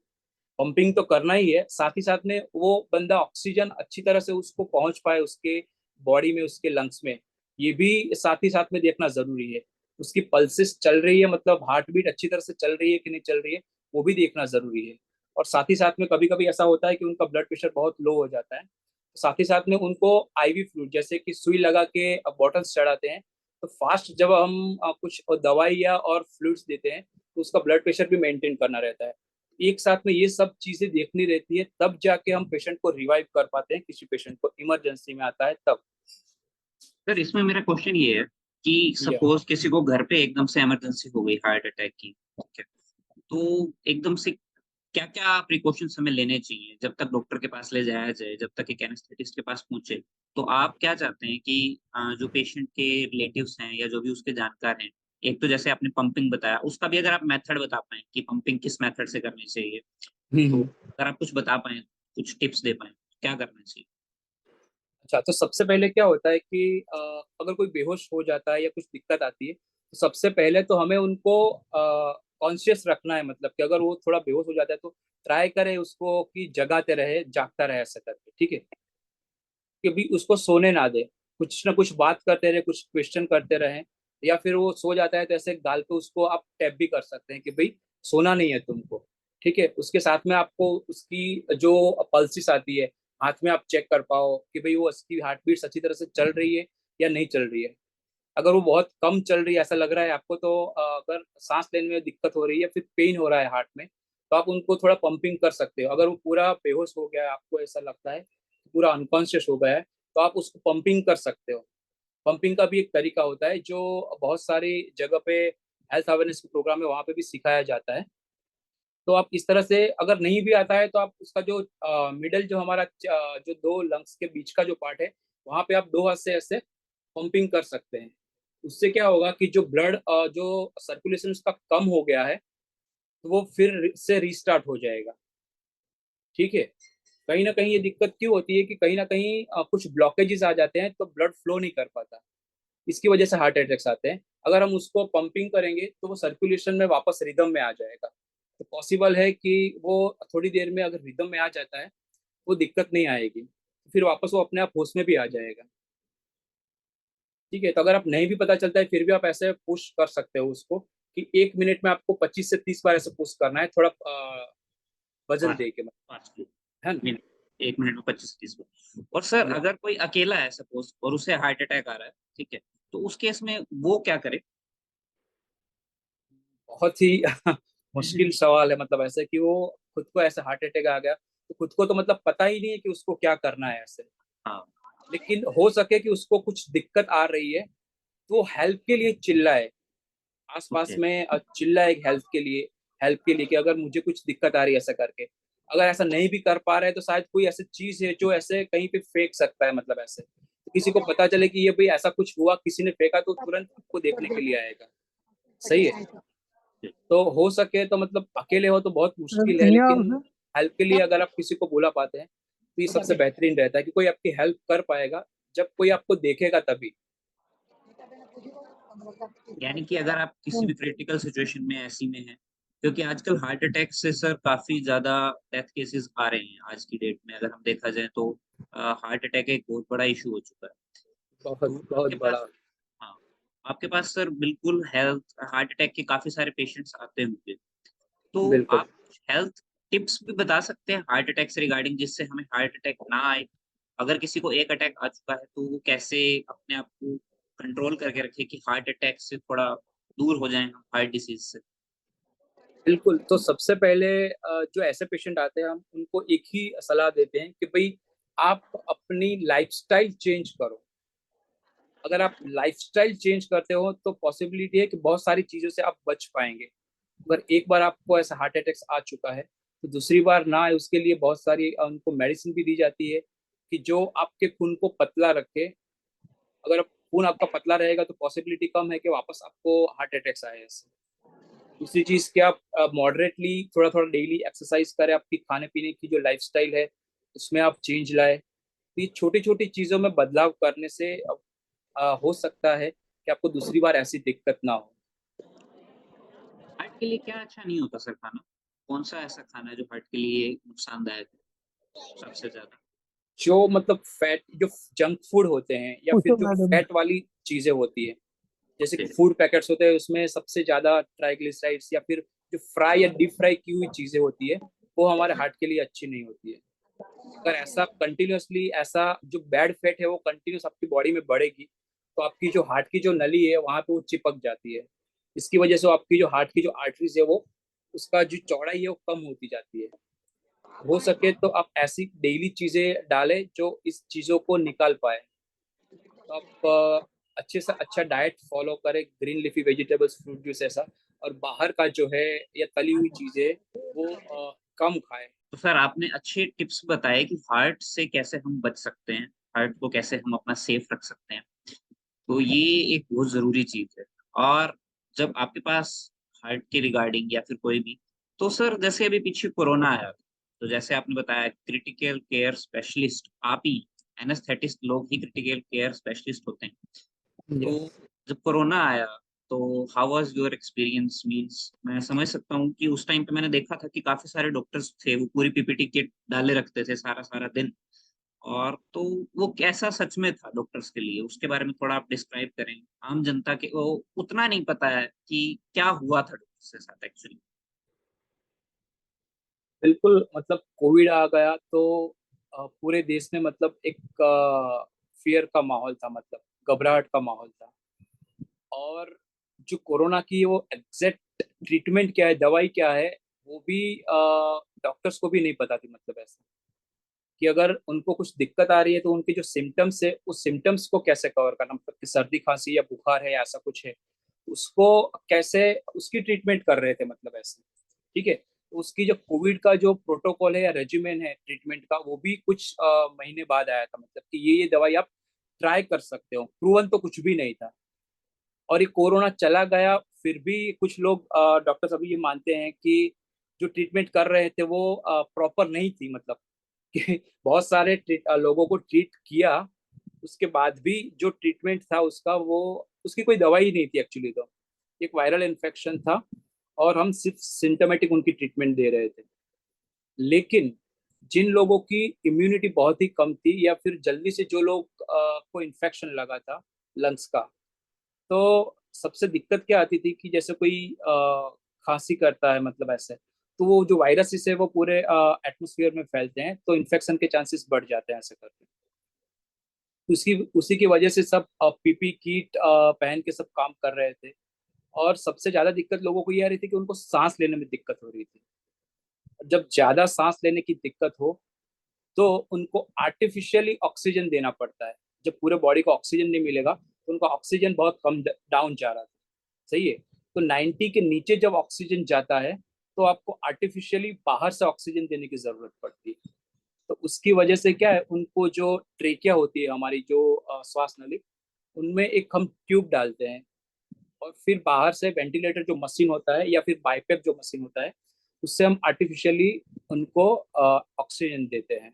पंपिंग तो करना ही है, साथ ही साथ में वो बंदा ऑक्सीजन अच्छी तरह से उसको पहुंच पाए उसके बॉडी में, उसके लंग्स में, ये भी साथ ही साथ में देखना जरूरी है। उसकी पल्सेस चल रही है, मतलब हार्ट बीट अच्छी तरह से चल रही है कि नहीं चल रही है, वो भी देखना जरूरी है। और साथ ही साथ में कभी कभी ऐसा होता है कि उनका ब्लड प्रेशर बहुत लो हो जाता है, तो साथ ही साथ में उनको आईवी फ्लूइड जैसे कि सुई लगा के बॉटल्स चढ़ाते हैं। तो फास्ट जब हम कुछ दवाइयाँ और फ्लूइड्स देते हैं तो उसका ब्लड प्रेशर भी मेंटेन करना रहता है। एक साथ में ये सब चीजें देखनी रहती है, तब जाके हम पेशेंट को रिवाइव कर पाते हैं, किसी पेशेंट को इमरजेंसी में आता है तब। सर इसमें मेरा क्वेश्चन ये है कि या सपोज किसी को घर पे एकदम से इमरजेंसी हो गई हार्ट अटैक की, ठीक है, तो एकदम से क्या क्या प्रिकॉशंस हमें लेने चाहिए जब तक डॉक्टर के पास ले जाया जाए, जब तक एक एनेस्थेटिस्ट के पास पहुंचे? तो आप क्या चाहते हैं कि जो पेशेंट के रिलेटिव्स हैं या जो भी उसके जानकार हैं, एक तो जैसे आपने पंपिंग बताया, उसका भी अगर आप मेथड बता पाए कि पंपिंग किस मेथड से करनी चाहिए, तो अगर आप कुछ बता पाए, कुछ टिप्स दे पाए, क्या करना चाहिए? अच्छा, तो सबसे पहले क्या होता है कि अगर कोई बेहोश हो जाता है या कुछ दिक्कत आती है तो सबसे पहले तो हमें उनको कॉन्शियस रखना है। मतलब कि अगर वो थोड़ा बेहोश हो जाता है तो ट्राई करे उसको कि जगाते रहे, जागता रहे, ऐसा करके। ठीक है। कि भी उसको सोने ना दे, कुछ ना कुछ बात करते रहे, कुछ क्वेश्चन करते रहे। या फिर वो सो जाता है तो ऐसे गाल पे उसको आप टैप भी कर सकते हैं कि भाई सोना नहीं है तुमको। ठीक है। उसके साथ में आपको उसकी जो पल्सिस आती है हाथ में, आप चेक कर पाओ कि भाई वो उसकी हार्ट बीट अच्छी तरह से चल रही है या नहीं चल रही है। अगर वो बहुत कम चल रही है ऐसा लग रहा है आपको, तो अगर सांस लेने में दिक्कत हो रही है, फिर पेन हो रहा है हार्ट में, तो आप उनको थोड़ा पंपिंग कर सकते हो। अगर वो पूरा बेहोश हो गया है, आपको ऐसा लगता है पूरा अनकॉन्शियस हो गया है, तो आप उसको पंपिंग कर सकते हो। पंपिंग का भी एक तरीका होता है जो बहुत सारी जगह पे हेल्थ अवेयरनेस के प्रोग्राम में वहाँ पे भी सिखाया जाता है। तो आप इस तरह से, अगर नहीं भी आता है तो आप उसका जो मिडल जो हमारा जो दो लंग्स के बीच का जो पार्ट है, वहाँ पे आप दो हाथ से ऐसे पंपिंग कर सकते हैं। उससे क्या होगा कि जो ब्लड जो सर्कुलेशन उसका कम हो गया है, तो वो फिर से रीस्टार्ट हो जाएगा। ठीक है। कहीं ना कहीं ये दिक्कत क्यों होती है कि कहीं ना कहीं कुछ ब्लॉकेजेस आ जाते हैं तो ब्लड फ्लो नहीं कर पाता, इसकी वजह से हार्ट अटैक्स आते हैं। अगर हम उसको पंपिंग करेंगे तो वो सर्कुलेशन में वापस रिदम में आ जाएगा। तो पॉसिबल है कि वो थोड़ी देर में अगर रिदम में आ जाता है, वो दिक्कत नहीं आएगी, फिर वापस वो अपने आप होश में भी आ जाएगा। ठीक है। तो अगर आप नहीं भी पता चलता है फिर भी आप ऐसे पुश कर सकते हो उसको कि 1 मिनट में आपको 25 से 30 बार ऐसे पुश करना है, थोड़ा वजन पाँच दे के, मतलब। पाँच है ना। मिनट, 1 मिनट में 25 से 30 बार। और सर या अगर कोई अकेला है सपोज और उसे हार्ट अटैक आ रहा है, ठीक है, तो उस केस में वो क्या करे? बहुत ही मुश्किल सवाल है। मतलब ऐसे कि वो खुद को ऐसे हार्ट अटैक आ गया तो खुद को तो मतलब पता ही नहीं है कि उसको क्या करना है ऐसे। हाँ। लेकिन हो सके कि उसको कुछ दिक्कत आ रही है, तो हेल्प के लिए चिल्लाए, आसपास ओके। में चिल्लाए हेल्प के लिए कि अगर मुझे कुछ दिक्कत आ रही है ऐसा करके। अगर ऐसा नहीं भी कर पा रहे तो शायद कोई ऐसी चीज है जो ऐसे कहीं पे फेंक सकता है, मतलब ऐसे तो किसी को पता चले कि ये भाई ऐसा कुछ हुआ, किसी ने फेंका, तो तुरंत आपको देखने के लिए आएगा। सही है। तो हो सके तो मतलब अकेले हो तो बहुत मुश्किल है, लेकिन हेल्प के लिए अगर आप किसी को बुला पाते हैं तो ये सबसे बेहतरीन रहता है कि कोई आपकी हेल्प कर पाएगा जब कोई आपको देखेगा तभी। यानी कि अगर आप किसी भी क्रिटिकल सिचुएशन में ऐसी में हैं, क्योंकि आजकल हार्ट अटैक से सर काफी ज्यादा डेथ केसेस आ रहे हैं आज की डेट में, अगर हम देखा जाए तो हार्ट अटैक एक बहुत बड़ा इशू हो चुका है। बहुत तो आपके बहुत बड़ा। पास, हाँ, आपके पास सर बिल्कुल हेल्थ हार्ट अटैक के काफी सारे पेशेंट्स आते होंगे, तो बिल्कुल। आप हेल्थ टिप्स भी बता सकते हैं हार्ट अटैक से रिगार्डिंग, जिससे हमें हार्ट अटैक ना आए। अगर किसी को एक अटैक आ चुका है तो वो कैसे अपने आप को कंट्रोल करके रखे कि हार्ट अटैक से थोड़ा दूर हो जाए हम हार्ट डिसीज से। बिल्कुल, तो सबसे पहले जो ऐसे पेशेंट आते हैं हम उनको एक ही सलाह देते हैं कि भाई आप अपनी लाइफस्टाइल चेंज करो। अगर आप लाइफस्टाइल चेंज करते हो तो पॉसिबिलिटी है कि बहुत सारी चीजों से आप बच पाएंगे। अगर एक बार आपको ऐसा हार्ट अटैक्स आ चुका है तो दूसरी बार ना आए उसके लिए बहुत सारी उनको मेडिसिन भी दी जाती है कि जो आपके खून को पतला रखे। अगर खून आपका पतला रहेगा तो पॉसिबिलिटी कम है कि वापस आपको हार्ट अटैक्स आए ऐसे। दूसरी चीज कि आप मॉडरेटली थोड़ा थोड़ा डेली एक्सरसाइज करें, आपकी खाने पीने की जो लाइफस्टाइल है उसमें आप चेंज लाए। तो ये छोटी छोटी चीजों में बदलाव करने से हो सकता है कि आपको दूसरी बार ऐसी दिक्कत ना हो। हार्ट के लिए क्या अच्छा नहीं होता सर खाना? कौन सा ऐसा खाना है जो हार्ट के लिए नुकसानदायक है सबसे ज्यादा? जो मतलब फैट, जो जंक फूड होते हैं या फिर जो फैट वाली चीजें होती है, जैसे ओके। कि फूड पैकेट्स होते हैं उसमें सबसे ज्यादा ट्राइग्लिसराइड्स, या फिर जो फ्राई या डीप फ्राई की हुई चीजें होती है वो हमारे हार्ट के लिए अच्छी नहीं होती है। अगर ऐसा कंटिन्यूअसली ऐसा जो बैड फैट है वो कंटिन्यूस आपकी बॉडी में बढ़ेगी तो आपकी जो हार्ट की जो नली है वहां पे वो चिपक जाती है। इसकी वजह से आपकी जो हार्ट की जो आर्टरीज है वो उसका जो चौड़ाई है वो कम होती जाती है। हो सके तो आप ऐसी डेली चीजें डालें जो इस चीजों को निकाल पाए। तो आप अच्छे से अच्छा डाइट फॉलो करें, green leafy vegetables, fruit juice ऐसा, और बाहर का जो है या तली हुई चीजें वो कम खाएं। तो सर आपने अच्छे टिप्स बताए कि हार्ट से कैसे हम बच सकते हैं, हार्ट को कैसे हम अपना सेफ रख सकते हैं, तो ये एक बहुत जरूरी चीज है। और जब आपके पास हार्ट के रिगार्डिंग या फिर कोई भी, तो सर जैसे अभी पीछे कोरोना आया, तो जैसे आपने बताया क्रिटिकल केयर स्पेशलिस्ट आप ही, एनेस्थेटिस्ट लोग ही क्रिटिकल केयर स्पेशलिस्ट होते हैं। तो यस। जब कोरोना आया तो how was your experience? Means मैं समझ सकता हूँ कि उस टाइम पे मैंने देखा था कि काफी सारे डॉक्टर्स थे, वो पूरी पीपीटी किट डाले रखते थे सारा सारा दिन। और तो वो कैसा सच में था डॉक्टर्स के लिए, उसके बारे में थोड़ा आप डिस्क्राइब करें। आम जनता के वो उतना नहीं पता है कि क्या हुआ था डॉक्टर्स के साथ एक्चुअली। बिल्कुल, मतलब कोविड आ गया तो पूरे देश में मतलब एक फियर का माहौल था, मतलब घबराहट का माहौल था। और जो कोरोना की वो एग्जैक्ट ट्रीटमेंट क्या है, दवाई क्या है, वो भी डॉक्टर्स को भी नहीं पता थी। मतलब ऐसा कि अगर उनको कुछ दिक्कत आ रही है तो उनके जो सिम्टम्स है उस सिम्टम्स को कैसे कवर करना, मतलब कि सर्दी खांसी या बुखार है या ऐसा कुछ है उसको कैसे, उसकी ट्रीटमेंट कर रहे थे, मतलब ऐसे। ठीक है, तो उसकी जो कोविड का जो प्रोटोकॉल है या रेजिमेन है ट्रीटमेंट का वो भी कुछ महीने बाद आया था, मतलब कि ये दवाई आप ट्राई कर सकते हो, प्रूवन तो कुछ भी नहीं था। और ये कोरोना चला गया फिर भी कुछ लोग डॉक्टर्स अभी ये मानते हैं कि जो ट्रीटमेंट कर रहे थे वो प्रॉपर नहीं थी, मतलब कि बहुत सारे लोगों को ट्रीट किया उसके बाद भी जो ट्रीटमेंट था उसका वो उसकी कोई दवाई ही नहीं थी एक्चुअली। तो एक वायरल इन्फेक्शन था और हम सिर्फ सिम्टोमेटिक उनकी ट्रीटमेंट दे रहे थे। लेकिन जिन लोगों की इम्यूनिटी बहुत ही कम थी या फिर जल्दी से जो लोग को इन्फेक्शन लगा था लंग्स का, तो सबसे दिक्कत क्या आती थी कि जैसे कोई खांसी करता है, मतलब ऐसे, तो वो जो वायरसेस है वो पूरे एटमोसफियर में फैलते हैं तो इन्फेक्शन के चांसेस बढ़ जाते हैं ऐसे करके। उसी उसी की वजह से सब पीपी किट पहन के सब काम कर रहे थे। और सबसे ज्यादा दिक्कत लोगों को ये आ रही थी कि उनको सांस लेने में दिक्कत हो रही थी। जब ज्यादा सांस लेने की दिक्कत हो तो उनको आर्टिफिशियली ऑक्सीजन देना पड़ता है। जब पूरे बॉडी को ऑक्सीजन नहीं मिलेगा तो उनका ऑक्सीजन बहुत कम डाउन जा रहा था, सही है। तो 90 के नीचे जब ऑक्सीजन जाता है तो आपको आर्टिफिशियली बाहर से ऑक्सीजन देने की जरूरत पड़ती है। तो उसकी वजह से क्या है, उनको जो ट्रेकिया होती है हमारी, जो श्वास नली, उनमें एक हम ट्यूब डालते हैं, और फिर बाहर से वेंटिलेटर जो मशीन होता है या फिर बाईपेप जो मशीन होता है, उससे हम आर्टिफिशियली उनको ऑक्सीजन देते हैं।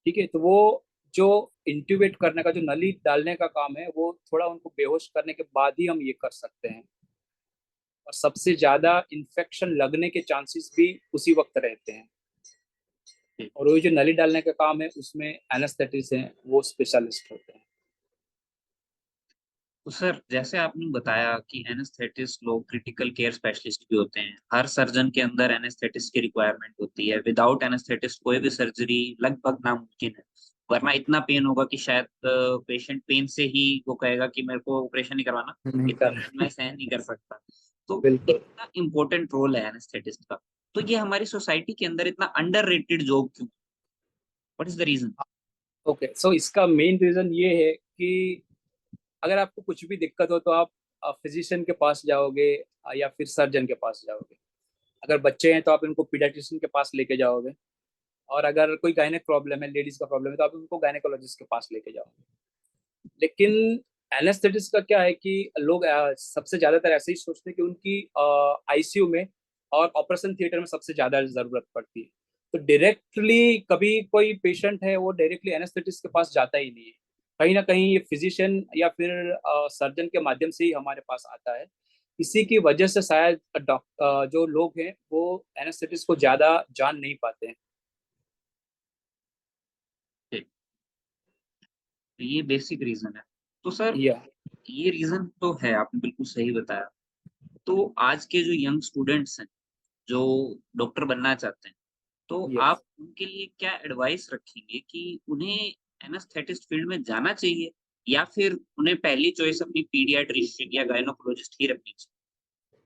ठीक है, तो वो जो इंट्यूबेट करने का, जो नली डालने का काम है, वो थोड़ा उनको बेहोश करने के बाद ही हम ये कर सकते हैं। और सबसे ज्यादा इन्फेक्शन लगने के चांसेस भी उसी वक्त रहते हैं। और वो जो नली डालने का काम है, उसमें एनेस्थेटिस्ट हैं, वो स्पेशलिस्ट होते हैं। तो सर जैसे आपने बताया कि एनेस्थेटिस्ट लोग क्रिटिकल केयर स्पेशलिस्ट भी होते हैं, हर सर्जन के अंदर एनेस्थेटिस्ट की रिक्वायरमेंट होती है। विदाउट एनेस्थेटिस्ट कोई भी सर्जरी लगभग नामुमकिन है, वरना इतना पेन होगा कि शायद पेशेंट पेन से ही वो कहेगा कि मेरे को ऑपरेशन नहीं करवाना, नहीं इतना कर पेन मैं सहन नहीं कर सकता। तो बिल्कुल। इतना इम्पोर्टेंट रोल है एनेस्थेटिस्ट का। तो ये हमारी सोसाइटी के अंदर इतना अंडररेटेड जॉब क्यों? What is the reason? Okay, so इसका मेन रीजन ये है कि अगर आपको कुछ भी दिक्कत हो तो आप फिजिशियन के पास जाओगे या फिर सर्जन के पास जाओगे। अगर बच्चे हैं तो आप इनको पीडियाट्रिशियन के पास लेके जाओगे। और अगर कोई गायनेक प्रॉब्लम है, लेडीज का प्रॉब्लम है, तो आप उनको गायनेकोलॉजिस्ट के पास लेके जाओगे। लेकिन एनेस्थेटिस्ट का क्या है कि लोग सबसे ज्यादातर ऐसे ही सोचते हैं कि उनकी आईसीयू में और ऑपरेशन थिएटर में सबसे ज्यादा जरूरत पड़ती है। तो डायरेक्टली कभी कोई पेशेंट है, वो डायरेक्टली एनेस्थेटिस्ट के पास जाता ही नहीं है। कहीं ना कहीं ये फिजिशियन या फिर सर्जन के माध्यम से ही हमारे पास आता है। इसी की वजह से शायद जो लोग हैं वो एनेस्थेटिस्ट को ज्यादा जान नहीं पाते हैं। तो ये बेसिक रीजन है। तो सर या ये रीजन तो है, आपने बिल्कुल सही बताया। तो आज के जो यंग स्टूडेंट्स हैं जो डॉक्टर बनना चाहते हैं, तो यस। आप उनके लिए क्या एडवाइस रखेंगे कि उन्हें एनास्थेटिस्ट फील्ड में जाना चाहिए, या फिर उन्हें पहली चॉइस अपनी पीडियाट्रिशियन या गायनोकोलॉजिस्ट ही रखनी चाहिए?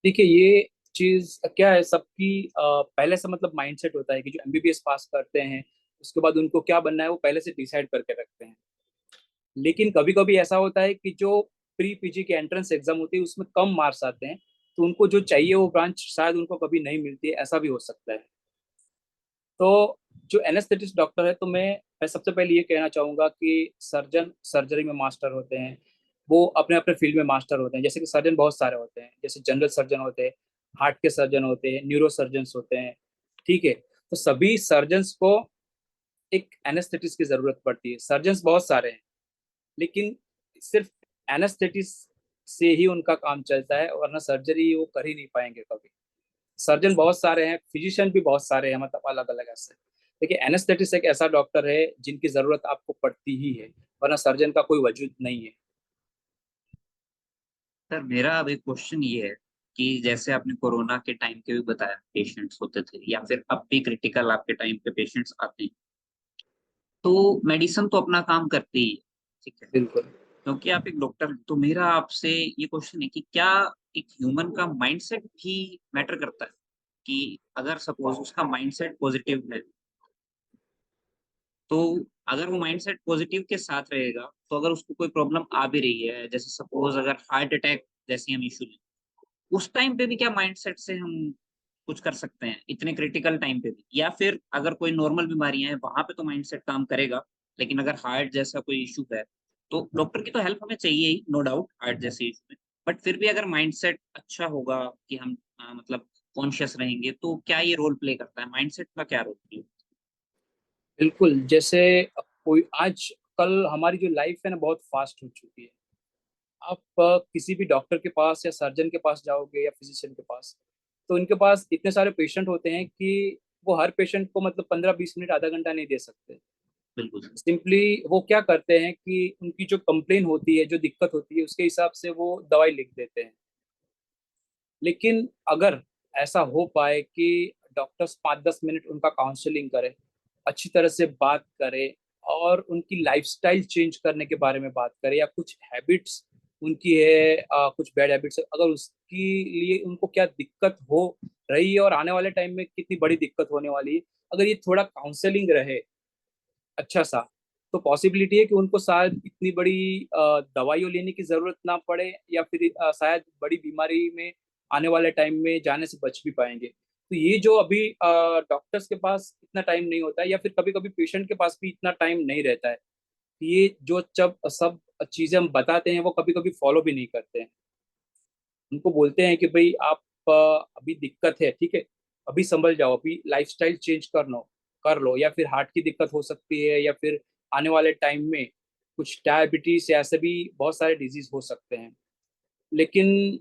देखिए, ये चीज क्या है, सबकी पहले से मतलब माइंडसेट होता है कि जो एमबीबीएस पास करते हैं उसके बाद उनको क्या बनना है वो पहले से डिसाइड करके रखते हैं। लेकिन कभी कभी ऐसा होता है कि जो प्री पीजी की एंट्रेंस एग्जाम होती है उसमें कम मार्क्स आते हैं, तो उनको जो चाहिए वो ब्रांच शायद उनको कभी नहीं मिलती है, ऐसा भी हो सकता है। तो जो एनेस्थेटिस्ट डॉक्टर है, तो मैं सबसे पहले ये कहना चाहूंगा कि सर्जन सर्जरी में मास्टर होते हैं, वो अपने अपने फील्ड में मास्टर होते हैं। जैसे कि सर्जन बहुत सारे होते हैं, जैसे जनरल सर्जन होते हैं, हार्ट के सर्जन होते हैं, न्यूरो सर्जन होते हैं। ठीक है, तो सभी सर्जन्स को एक एनेस्थेटिस्ट की जरूरत पड़ती है। सर्जन्स बहुत सारे हैं, लेकिन सिर्फ एनेस्थेटिस्ट से ही उनका काम चलता है, वरना सर्जरी वो कर ही नहीं पाएंगे कभी। सर्जन बहुत सारे हैं, फिजिशियन भी बहुत सारे हैं, मतलब अलग अलग ऐसे। देखिए, एनेस्थेटिस्ट एक ऐसा डॉक्टर है जिनकी जरूरत आपको पड़ती ही है, वरना सर्जन का कोई वजूद नहीं है। सर मेरा अब एक क्वेश्चन ये है कि जैसे आपने कोरोना के टाइम के भी बताया पेशेंट्स होते थे, या फिर अब भी क्रिटिकल आपके टाइम पे पेशेंट्स आते हैं, तो मेडिसिन तो अपना काम करती ही है, ठीक है, बिल्कुल। क्योंकि आप एक डॉक्टर हैं। तो मेरा आपसे ये क्वेश्चन है कि क्या एक ह्यूमन का माइंडसेट भी मैटर करता है? कि अगर सपोज उसका माइंडसेट पॉजिटिव है, तो अगर वो माइंडसेट पॉजिटिव के साथ रहेगा, तो अगर उसको कोई प्रॉब्लम आ भी रही है, जैसे सपोज अगर हार्ट अटैक जैसी हम इशू लें, उस टाइम पे भी क्या माइंडसेट से हम कुछ कर सकते हैं इतने क्रिटिकल टाइम पे भी? या फिर अगर कोई नॉर्मल बीमारियां हैं वहां पे तो माइंडसेट काम करेगा, लेकिन अगर हार्ट जैसा कोई इशू है, तो डॉक्टर की तो हेल्प हमें चाहिए ही, नो डाउट, हार्ट जैसे इशू में। बट फिर भी अगर माइंडसेट अच्छा होगा कि हम मतलब कॉन्शियस रहेंगे, तो क्या ये रोल प्ले करता है? माइंडसेट का क्या रोल प्ले? बिल्कुल, जैसे कोई आज कल हमारी जो लाइफ है ना, बहुत फास्ट हो चुकी है। आप किसी भी डॉक्टर के पास या सर्जन के पास जाओगे या फिजिशियन के पास, तो इनके पास इतने सारे पेशेंट होते हैं कि वो हर पेशेंट को मतलब 15-20 मिनट, आधा घंटा नहीं दे सकते। बिल्कुल। सिंपली वो क्या करते हैं कि उनकी जो कंप्लेन होती है, जो दिक्कत होती है, उसके हिसाब से वो दवाई लिख देते हैं। लेकिन अगर ऐसा हो पाए कि डॉक्टर्स 5-10 मिनट उनका काउंसलिंग करे, अच्छी तरह से बात करे, और उनकी लाइफस्टाइल चेंज करने के बारे में बात करे, या कुछ हैबिट्स उनकी है, कुछ बैड हैबिट्स है, अगर उसकी लिए उनको क्या दिक्कत हो रही है और आने वाले टाइम में कितनी बड़ी दिक्कत होने वाली है, अगर ये थोड़ा काउंसलिंग रहे अच्छा सा, तो पॉसिबिलिटी है कि उनको शायद इतनी बड़ी दवाइयों लेने की जरूरत ना पड़े, या फिर शायद बड़ी बीमारी में आने वाले टाइम में जाने से बच भी पाएंगे। तो ये जो अभी डॉक्टर्स के पास इतना टाइम नहीं होता है, या फिर कभी कभी पेशेंट के पास भी इतना टाइम नहीं रहता है, ये जो जब सब चीजें हम बताते हैं वो कभी कभी फॉलो भी नहीं करते हैं। उनको बोलते हैं कि भाई आप अभी दिक्कत है, ठीक है, अभी संभल जाओ, अभी लाइफस्टाइल चेंज कर लो, या फिर हार्ट की दिक्कत हो सकती है, या फिर आने वाले टाइम में कुछ डायबिटीज या ऐसे भी बहुत सारे डिजीज हो सकते हैं। लेकिन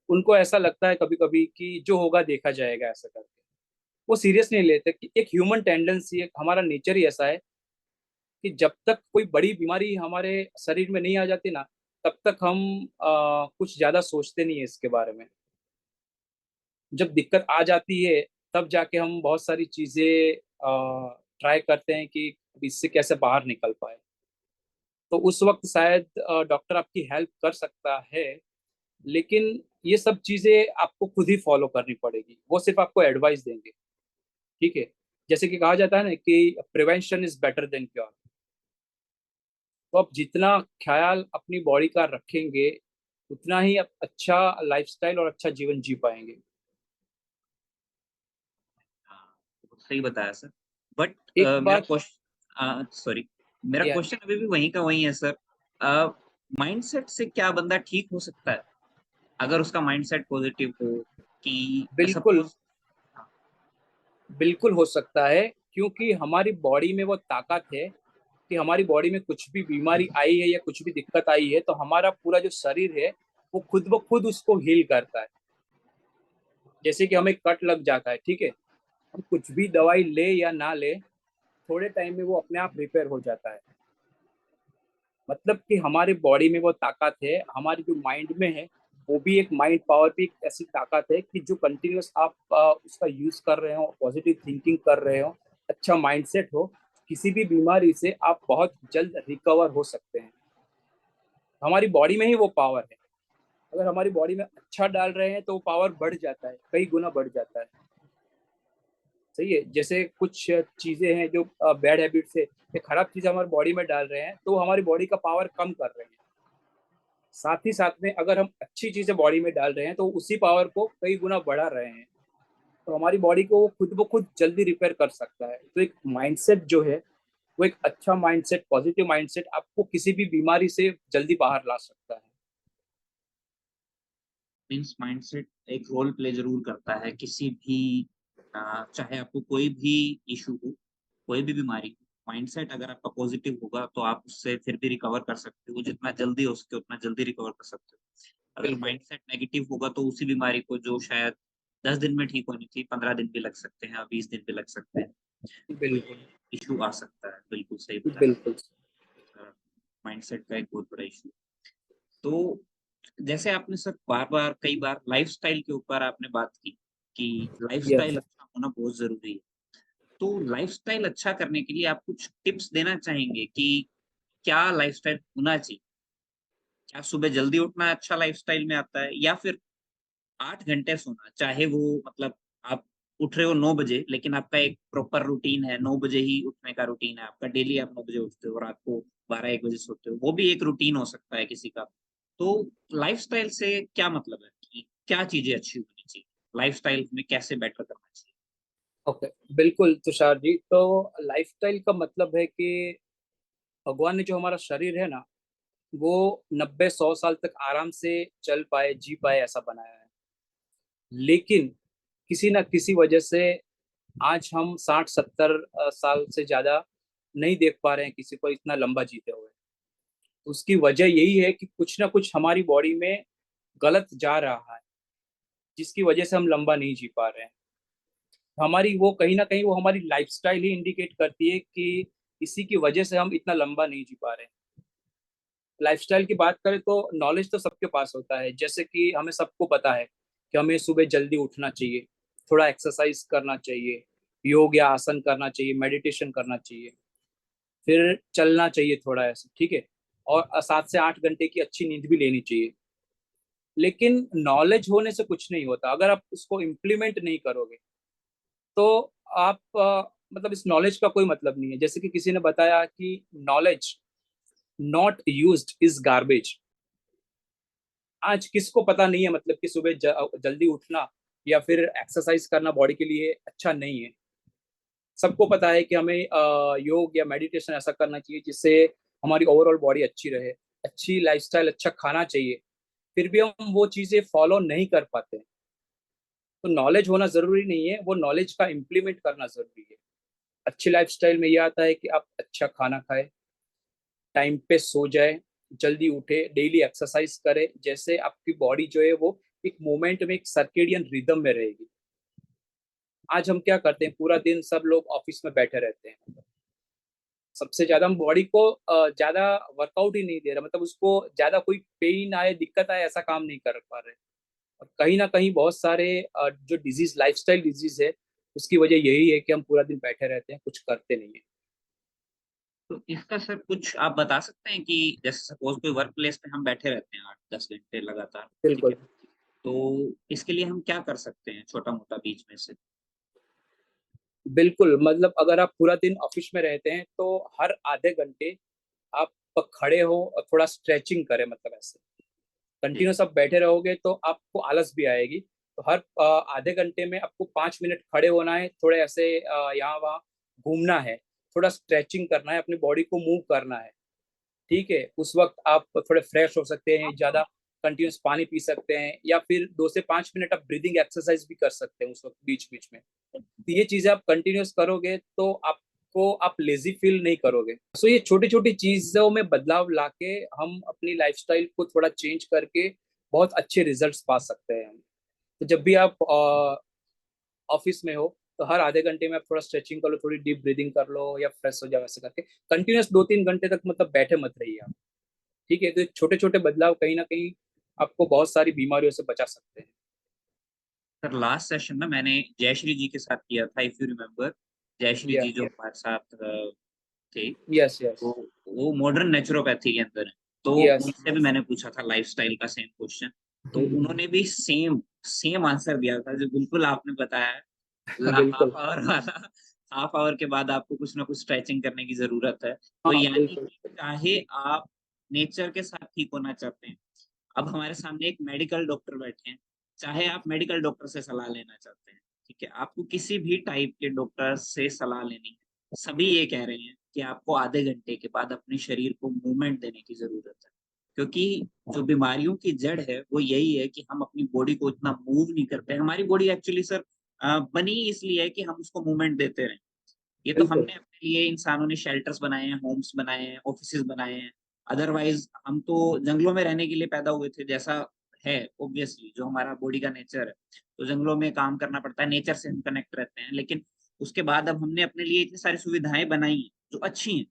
उनको ऐसा लगता है कभी कभी कि जो होगा देखा जाएगा, ऐसा करके वो सीरियस नहीं लेते कि एक ह्यूमन टेंडेंसी है, हमारा नेचर ही ऐसा है कि जब तक कोई बड़ी बीमारी हमारे शरीर में नहीं आ जाती ना, तब तक हम कुछ ज्यादा सोचते नहीं है इसके बारे में। जब दिक्कत आ जाती है तब जाके हम बहुत सारी चीजें ट्राई करते हैं कि इससे कैसे बाहर निकल पाए। तो उस वक्त शायद डॉक्टर आपकी हेल्प कर सकता है, लेकिन ये सब चीजें आपको खुद ही फॉलो करनी पड़ेगी, वो सिर्फ आपको एडवाइस देंगे, ठीक है। जैसे कि कहा जाता है ना कि prevention is better than cure. तो आप जितना ख्याल अपनी बॉडी का रखेंगे, उतना ही आप अच्छा लाइफस्टाइल और अच्छा जीवन जी पाएंगे। हाँ, तो सही बताया सर। बट एक मेरा बात, क्वेश्चन, सॉरी, मेरा या क्वेश्चन अभी भी वहीं का वहीं है सर। माइंडसेट से क्या बंदा ठीक हो सकता है अगर उसका माइंडसेट पॉजिटिव हो? कि बिल्कुल सपोज। बिल्कुल हो सकता है, क्योंकि हमारी बॉडी में वो ताकत है कि हमारी बॉडी में कुछ भी बीमारी आई है या कुछ भी दिक्कत आई है तो हमारा पूरा जो शरीर है वो खुद ब खुद उसको हील करता है। जैसे कि हमें कट लग जाता है, ठीक है, हम कुछ भी दवाई ले या ना ले, थोड़े टाइम में वो अपने आप रिपेयर हो जाता है। मतलब कि हमारी बॉडी में वो ताकत है, हमारी जो माइंड में है वो भी एक माइंड पावर भी एक ऐसी ताकत है कि जो कंटिन्यूस आप उसका यूज कर रहे हो, पॉजिटिव थिंकिंग कर रहे हो, अच्छा माइंडसेट हो, किसी भी बीमारी से आप बहुत जल्द रिकवर हो सकते हैं। हमारी बॉडी में ही वो पावर है। अगर हमारी बॉडी में अच्छा डाल रहे हैं तो वो पावर बढ़ जाता है, कई गुना बढ़ जाता है। सही है। जैसे कुछ चीजें हैं जो बैड हैबिट्स है, ये खराब चीजें हमारी बॉडी में डाल रहे हैं तो वो हमारी बॉडी का पावर कम कर रहे हैं। साथ ही साथ में अगर हम अच्छी चीजें बॉडी में डाल रहे हैं तो उसी पावर को कई गुना बढ़ा रहे हैं। तो हमारी बॉडी को वो खुद ब खुद जल्दी रिपेयर कर सकता है। तो एक माइंडसेट जो है वो एक अच्छा माइंडसेट, पॉजिटिव माइंडसेट आपको किसी भी बीमारी से जल्दी बाहर ला सकता है। मीन्स माइंडसेट एक रोल प्ले जरूर करता है किसी भी, चाहे आपको कोई भी इशू हो, कोई भी बीमारी हो, माइंडसेट अगर आपका पॉजिटिव होगा तो आप उससे फिर भी रिकवर कर सकते हो, जितना जल्दी हो सके उतना जल्दी रिकवर कर सकते हो। अगर बिल्कुल माइंडसेट नेगेटिव होगा तो उसी बीमारी को जो शायद 10 दिन में ठीक होनी थी, 15 दिन भी लग सकते हैं, 20 दिन भी लग सकते हैं, कोई बिल्कुल इशू आ सकता है। बिल्कुल सही बताया। बिल्कुल। माइंडसेट का एक बहुत बड़ा इशू। तो जैसे आपने सर बार बार कई बार लाइफस्टाइल के ऊपर आपने बात की कि लाइफस्टाइल यस। अच्छा होना बहुत जरूरी है। तो लाइफस्टाइल अच्छा करने के लिए आप कुछ टिप्स देना चाहेंगे कि क्या लाइफस्टाइल होना चाहिए? क्या सुबह जल्दी उठना अच्छा लाइफस्टाइल में आता है, या फिर 8 घंटे सोना, चाहे वो मतलब आप उठ रहे हो 9 बजे लेकिन आपका एक प्रॉपर रूटीन है, 9 बजे ही उठने का रूटीन है आपका, डेली आप 9 बजे उठते हो, रात को 12-1 बजे सोते हो, वो भी एक रूटीन हो सकता है किसी का। तो लाइफस्टाइल से क्या मतलब है कि क्या चीजें अच्छी होनी चाहिए, लाइफस्टाइल में कैसे बेटर करना चाहिए? ओके, बिल्कुल तुषार जी। तो लाइफस्टाइल का मतलब है कि भगवान ने जो हमारा शरीर है ना, वो 90-100 साल तक आराम से चल पाए, जी पाए, ऐसा बनाया है। लेकिन किसी ना किसी वजह से आज हम 60-70 साल से ज्यादा नहीं देख पा रहे हैं किसी को इतना लंबा जीते हुए। उसकी वजह यही है कि कुछ ना कुछ हमारी बॉडी में गलत जा रहा है, जिसकी वजह से हम लंबा नहीं जी पा रहे हैं। हमारी वो कहीं ना कहीं वो हमारी लाइफस्टाइल ही इंडिकेट करती है कि इसी की वजह से हम इतना लंबा नहीं जी पा रहे हैं। लाइफस्टाइल की बात करें तो नॉलेज तो सबके पास होता है। जैसे कि हमें सबको पता है कि हमें सुबह जल्दी उठना चाहिए, थोड़ा एक्सरसाइज करना चाहिए, योग या आसन करना चाहिए, मेडिटेशन करना चाहिए, फिर चलना चाहिए थोड़ा ऐसे, ठीक है, और 7 से 8 घंटे की अच्छी नींद भी लेनी चाहिए। लेकिन नॉलेज होने से कुछ नहीं होता, अगर आप उसको इम्प्लीमेंट नहीं करोगे तो आप मतलब इस नॉलेज का कोई मतलब नहीं है। जैसे कि किसी ने बताया कि knowledge not used is garbage. आज किसको पता नहीं है मतलब कि सुबह जल्दी उठना या फिर एक्सरसाइज करना बॉडी के लिए अच्छा नहीं है। सबको पता है कि हमें योग या मेडिटेशन ऐसा करना चाहिए जिससे हमारी ओवरऑल बॉडी अच्छी रहे, अच्छी लाइफस्टाइल, अच्छा खाना चाहिए। फिर भी हम वो चीजें फॉलो नहीं कर पाते। तो नॉलेज होना जरूरी नहीं है, वो नॉलेज का इम्प्लीमेंट करना जरूरी है। अच्छी लाइफस्टाइल में ये आता है कि आप अच्छा खाना खाएं, टाइम पे सो जाए, जल्दी उठे, डेली एक्सरसाइज करे, जैसे आपकी बॉडी जो है वो एक मोमेंट में, एक सर्केडियन रिदम में रहेगी। आज हम क्या करते हैं, पूरा दिन सब लोग ऑफिस में बैठे रहते हैं। सबसे ज्यादा हम बॉडी को ज्यादा वर्कआउट ही नहीं दे रहे, मतलब उसको ज्यादा कोई पेन आए, दिक्कत आए, ऐसा काम नहीं कर पा रहे। और कहीं ना कहीं बहुत सारे जो डिजीज, लाइफस्टाइल डिजीज है, उसकी वजह यही है कि हम पूरा दिन बैठे रहते हैं, कुछ करते नहीं है। तो इसका सर कुछ आप बता सकते हैं कि जैसे सपोज कोई वर्क प्लेस पे हम बैठे रहते हैं 8-10 घंटे लगातार, ठीक है, बिल्कुल। तो इसके लिए हम क्या कर सकते हैं छोटा मोटा बीच में से? बिल्कुल, मतलब अगर आप पूरा दिन ऑफिस में रहते हैं तो हर आधे घंटे आप खड़े हो और थोड़ा स्ट्रेचिंग करें। मतलब ऐसे जी। कंटिन्यूस आप बैठे रहोगे तो आपको आलस भी आएगी। तो हर आधे घंटे में आपको 5 मिनट खड़े होना है, थोड़े ऐसे यहाँ वहाँ घूमना है, थोड़ा स्ट्रेचिंग करना है, अपनी बॉडी को मूव करना है। ठीक है, उस वक्त आप थोड़े फ्रेश हो सकते हैं, ज्यादा कंटिन्यूस पानी पी सकते हैं, या फिर 2 से 5 मिनट आप ब्रीदिंग एक्सरसाइज भी कर सकते हैं उस वक्त बीच बीच में। तो ये चीजें आप कंटिन्यूस करोगे तो आपको, आप लेजी फील नहीं करोगे। सो ये छोटी छोटी चीजों में बदलाव लाके हम अपनी लाइफस्टाइल को थोड़ा चेंज करके बहुत अच्छे रिजल्ट्स पा सकते हैं। तो जब भी आप ऑफिस में हो तो हर आधे घंटे में आप थोड़ा स्ट्रेचिंग कर लो, थोड़ी डीप ब्रीदिंग कर लो या फ्रेश हो जाओ, ऐसे करके कंटिन्यूस 2-3 घंटे तक मतलब बैठे मत रहिए आप। ठीक है, तो छोटे छोटे बदलाव कहीं ना कहीं आपको बहुत सारी बीमारियों से बचा सकते हैं। सर लास्ट सेशन में मैंने जयश्री जी के साथ किया था, इफ यू रिमेम्बर। जयश्री या जी जो हमारे साथ थे, यस यस तो वो मॉडर्न नेचुरोपैथी के अंदर है। तो यस। उनसे भी मैंने पूछा था लाइफस्टाइल का सेम क्वेश्चन, तो उन्होंने भी सेम सेम आंसर दिया था जो बिल्कुल आपने बताया है। हाफ बिल्कुल। आवर वाला, हाफ आवर के बाद आपको कुछ ना कुछ स्ट्रेचिंग करने की जरूरत है। तो हाँ यानी बिल्कुल। कि चाहे आप नेचर के साथ ठीक होना चाहते हैं, अब हमारे सामने एक मेडिकल डॉक्टर बैठे हैं, चाहे आप मेडिकल डॉक्टर से सलाह लेना चाहते हैं, ठीक है, आपको किसी भी टाइप के डॉक्टर से सलाह लेनी है, सभी ये कह रहे हैं कि आपको आधे घंटे के बाद अपने शरीर को मूवमेंट देने की जरूरत है। क्योंकि जो बीमारियों की जड़ है वो यही है कि हम अपनी बॉडी को इतना मूव नहीं करते। हमारी बॉडी एक्चुअली सर बनी इसलिए है कि हम उसको मूवमेंट देते रहें। ये तो बिल्कुल हमने अपने लिए, इंसानों ने शेल्टर्स बनाए हैं, होम्स बनाए हैं, ऑफिसेज बनाए हैं। अदरवाइज हम तो जंगलों में रहने के लिए पैदा हुए थे, जैसा है ऑब्वियसली जो हमारा बॉडी का नेचर है। तो जंगलों में काम करना पड़ता है, नेचर से हम कनेक्ट रहते हैं। लेकिन उसके बाद अब हमने अपने लिए इतनी सारी सुविधाएं बनाई हैं जो अच्छी हैं,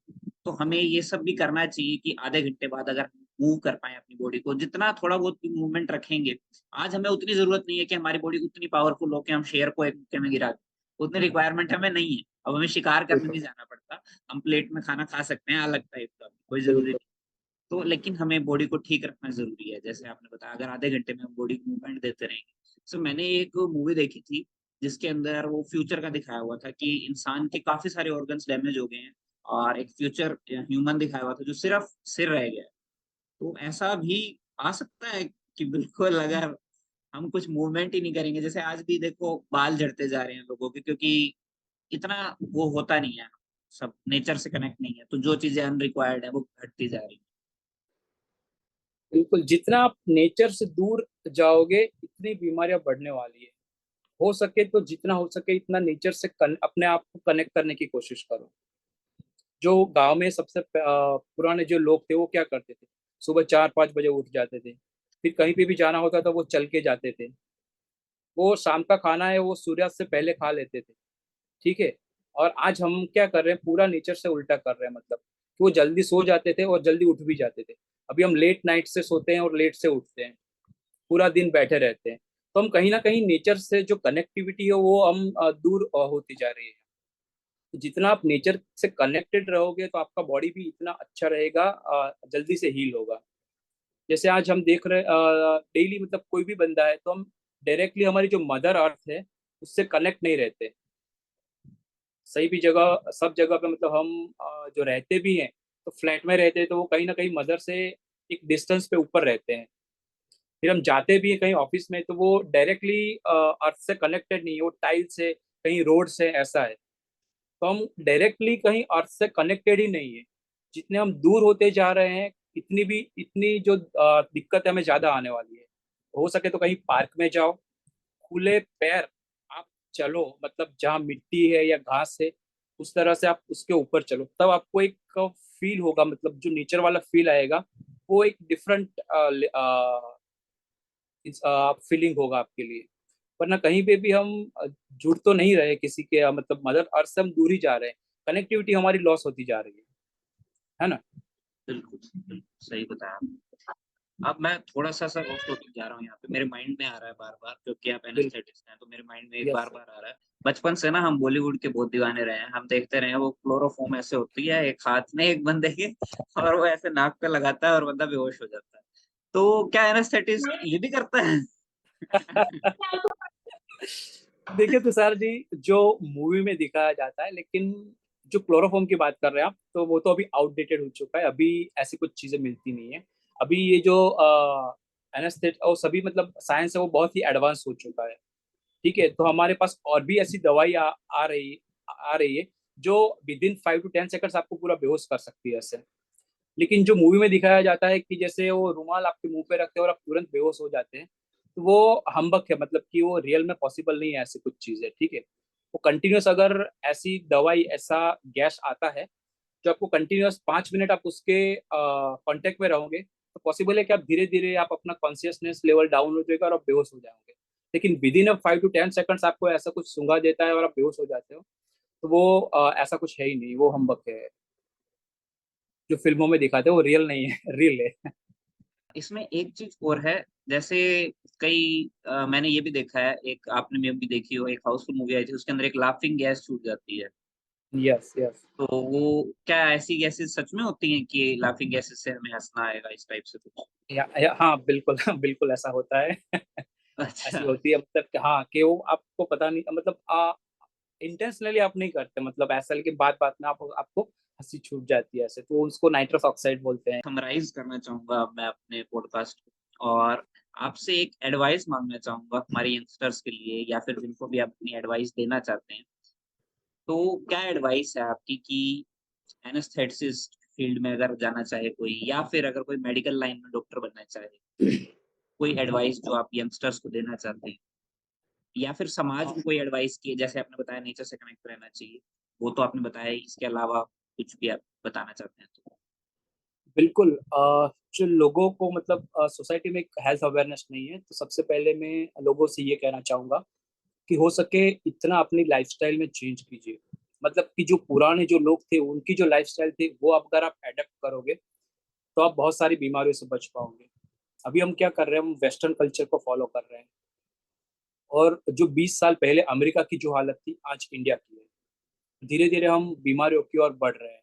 तो हमें ये सब भी करना चाहिए कि आधे घंटे बाद अगर मूव कर पाए अपनी बॉडी को, जितना थोड़ा बहुत भी मूवमेंट रखेंगे। आज हमें उतनी जरूरत नहीं है कि हमारी बॉडी उतनी पावरफुल हो कि हम शेर को एक मुक्के में गिरा दें। उतनी रिक्वायरमेंट हमें नहीं है। अब हमें शिकार करने नहीं बिल्कुल जाना पड़ता। हम प्लेट में खाना खा सकते हैं अलग टाइप का, कोई जरूरी बिल्कुल। नहीं। तो लेकिन हमें बॉडी को ठीक रखना जरूरी है, जैसे आपने बताया अगर आधे घंटे में हम बॉडी को मूवमेंट देते रहेंगे। सो मैंने एक मूवी देखी थी जिसके अंदर वो फ्यूचर का दिखाया हुआ था कि इंसान के काफी सारे ऑर्गन्स डैमेज हो गए हैं, और एक फ्यूचर ह्यूमन दिखाया हुआ था जो सिर्फ सिर रह गया है। तो ऐसा भी आ सकता है कि बिल्कुल अगर हम कुछ मूवमेंट ही नहीं करेंगे, जैसे आज भी देखो बाल झड़ते जा रहे हैं लोगों के, क्योंकि इतना वो होता नहीं है, सब नेचर से कनेक्ट नहीं है, तो जो चीजें अनरिक्वायर्ड है वो घटती जा रही बिल्कुल, जितना आप नेचर से दूर जाओगे इतनी बीमारियां बढ़ने वाली है। हो सके तो जितना हो सके इतना नेचर से अपने आप को कनेक्ट करने की कोशिश करो। जो गांव में सबसे पुराने जो लोग थे वो क्या करते थे, सुबह 4-5 बजे उठ जाते थे, फिर कहीं पे भी जाना होता था वो चल के जाते थे। वो शाम का खाना है वो सूर्यास्त से पहले खा लेते थे। ठीक है। और आज हम क्या कर रहे हैं, पूरा नेचर से उल्टा कर रहे हैं। मतलब कि वो जल्दी सो जाते थे और जल्दी उठ भी जाते थे। अभी हम लेट नाइट से सोते हैं और लेट से उठते हैं, पूरा दिन बैठे रहते हैं। तो हम कहीं ना कहीं नेचर से जो कनेक्टिविटी है वो हम दूर होती जा रही है। तो जितना आप नेचर से कनेक्टेड रहोगे तो आपका बॉडी भी इतना अच्छा रहेगा, जल्दी से हील होगा। जैसे आज हम देख रहे डेली, मतलब कोई भी बंदा है तो हम डायरेक्टली हमारी जो मदर अर्थ है उससे कनेक्ट नहीं रहते। सही भी जगह, सब जगह पे मतलब हम जो रहते भी हैं तो फ्लैट में रहते हैं, तो वो कहीं ना कहीं मदर से एक डिस्टेंस पे ऊपर रहते हैं। फिर हम जाते भी हैं कहीं ऑफिस में, तो वो डायरेक्टली अर्थ से कनेक्टेड नहीं है, वो टाइल से, कहीं रोड से, ऐसा है। तो हम डायरेक्टली कहीं अर्थ से कनेक्टेड ही नहीं है। जितने हम दूर होते जा रहे हैं, इतनी जो दिक्कत हमें ज्यादा आने वाली है। हो सके तो कहीं पार्क में जाओ, खुले पैर आप चलो, मतलब जहाँ मिट्टी है या घास है, उस तरह से आप उसके ऊपर चलो, तब आपको एक फील होगा, मतलब जो नेचर वाला फील आएगा, वो एक डिफरेंट फीलिंग होगा आपके लिए। वरना कहीं पे भी हम जुड़ तो नहीं रहे किसी के, मतलब मदर अर्थ से हम दूर ही जा रहे हैं, कनेक्टिविटी हमारी लॉस होती जा रही है ना। बिल्कुल बिल्कुल सही बताया आपने। अब मैं थोड़ा सा ऑफ टॉपिक जा रहा हूँ, यहाँ पे मेरे माइंड में आ रहा है बार बार, क्योंकि आप बिल्कुल। एनेस्थेटिस्ट हैं तो मेरे माइंड में एक यस बार सर। बार आ रहा है। बचपन से ना हम बॉलीवुड के बहुत दीवाने रहे हैं, हम देखते रहे हैं वो क्लोरोफॉर्म ऐसे होती है एक हाथ में एक बंदे के, और वो ऐसे नाक पे लगाता है और बंदा बेहोश हो जाता है। तो क्या एनेस्थेटिस्ट ये भी करता है? देखिए तुषार जी, जो मूवी में दिखाया जाता है, लेकिन जो क्लोरोफॉर्म की बात कर रहे हैं आप, तो वो तो अभी आउटडेटेड हो चुका है, अभी ऐसी कुछ चीजें मिलती नहीं है। अभी ये जो एनेस्थेट और सभी मतलब साइंस है, वो बहुत ही एडवांस हो चुका है। ठीक है, तो हमारे पास और भी ऐसी दवाई आ रही है जो विद इन 5 to 10 सेकंड्स आपको पूरा बेहोश कर सकती है ऐसे। लेकिन जो मूवी में दिखाया जाता है कि जैसे वो रुमाल आपके मुंह पे रखते हैं और आप तुरंत बेहोश हो जाते हैं, तो वो हम्बक है, मतलब कि वो रियल में पॉसिबल नहीं है ऐसी कुछ चीजें। ठीक है, वो कंटिन्यूस अगर ऐसी दवाई, ऐसा गैस आता है जो आपको कंटिन्यूस 5 मिनट आप उसके कांटेक्ट में रहोगे, तो पॉसिबल है कि आप धीरे धीरे आप अपना कॉन्शियसनेस लेवल डाउन हो जाएगा और आप बेहोश हो जाओगे। लेकिन विद इन 5 to 10 सेकंड्स आपको ऐसा कुछ सूंघा देता है और आप बेहोश हो जाते हो, तो वो ऐसा कुछ है ही नहीं, वो हम्बक है। जो फिल्मों में दिखाते हैं वो रियल नहीं है, रियल है। इसमें एक चीज और है, जैसे कई मैंने ये भी देखा है, एक आपने में भी देखी हो, एक हाउसफुल मूवी आई थी, उसके अंदर एक लाफिंग गैस छूट जाती है। Yes yes. तो वो क्या ऐसी गैसेस सच में होती हैं कि लाफिंग गैसेस से हमें हंसना आएगा, इस टाइप से कुछ? हाँ बिल्कुल, बिल्कुल ऐसा होता है। अच्छा। ऐसी होती है, मतलब कि हाँ, कि वो आपको पता नहीं, मतलब इंटेंशनली आप नहीं करते, मतलब ऐसा, लेकिन बात बात में आपको हंसी छूट जाती है ऐसे, तो उसको नाइट्रस ऑक्साइड बोलते हैं। समराइज करना चाहूंगा अब मैं अपने पॉडकास्ट को, और आपसे एक एडवाइस मांगना चाहूंगा हमारे यंगस्टर्स के लिए, या फिर जिनको भी आप अपनी एडवाइस देना चाहते हैं। तो क्या एडवाइस है आपकी कि एनेस्थेटिस्ट फील्ड में अगर जाना चाहे कोई, या फिर अगर कोई मेडिकल लाइन में डॉक्टर बनना चाहे, कोई एडवाइस जो आप यंगस्टर्स को देना चाहते हैं, या फिर समाज को कोई एडवाइस की, जैसे आपने बताया नेचर से कनेक्ट रहना चाहिए, वो तो आपने बताया ही, इसके अलावा कुछ भी आप बताना चाहते हैं तो? बिल्कुल। जो लोगों को मतलब सोसाइटी में हेल्थ अवेयरनेस नहीं है, तो सबसे पहले मैं लोगों से ये कहना चाहूंगा कि हो सके इतना अपनी लाइफस्टाइल में चेंज कीजिए। मतलब कि जो पुराने जो लोग थे, उनकी जो लाइफस्टाइल थी, वो अगर आप एडेप्ट करोगे, तो आप बहुत सारी बीमारियों से बच पाओगे। अभी हम क्या कर रहे हैं, हम वेस्टर्न कल्चर को फॉलो कर रहे हैं, और जो 20 साल पहले अमेरिका की जो हालत थी, आज इंडिया की है। धीरे धीरे हम बीमारियों की ओर बढ़ रहे हैं।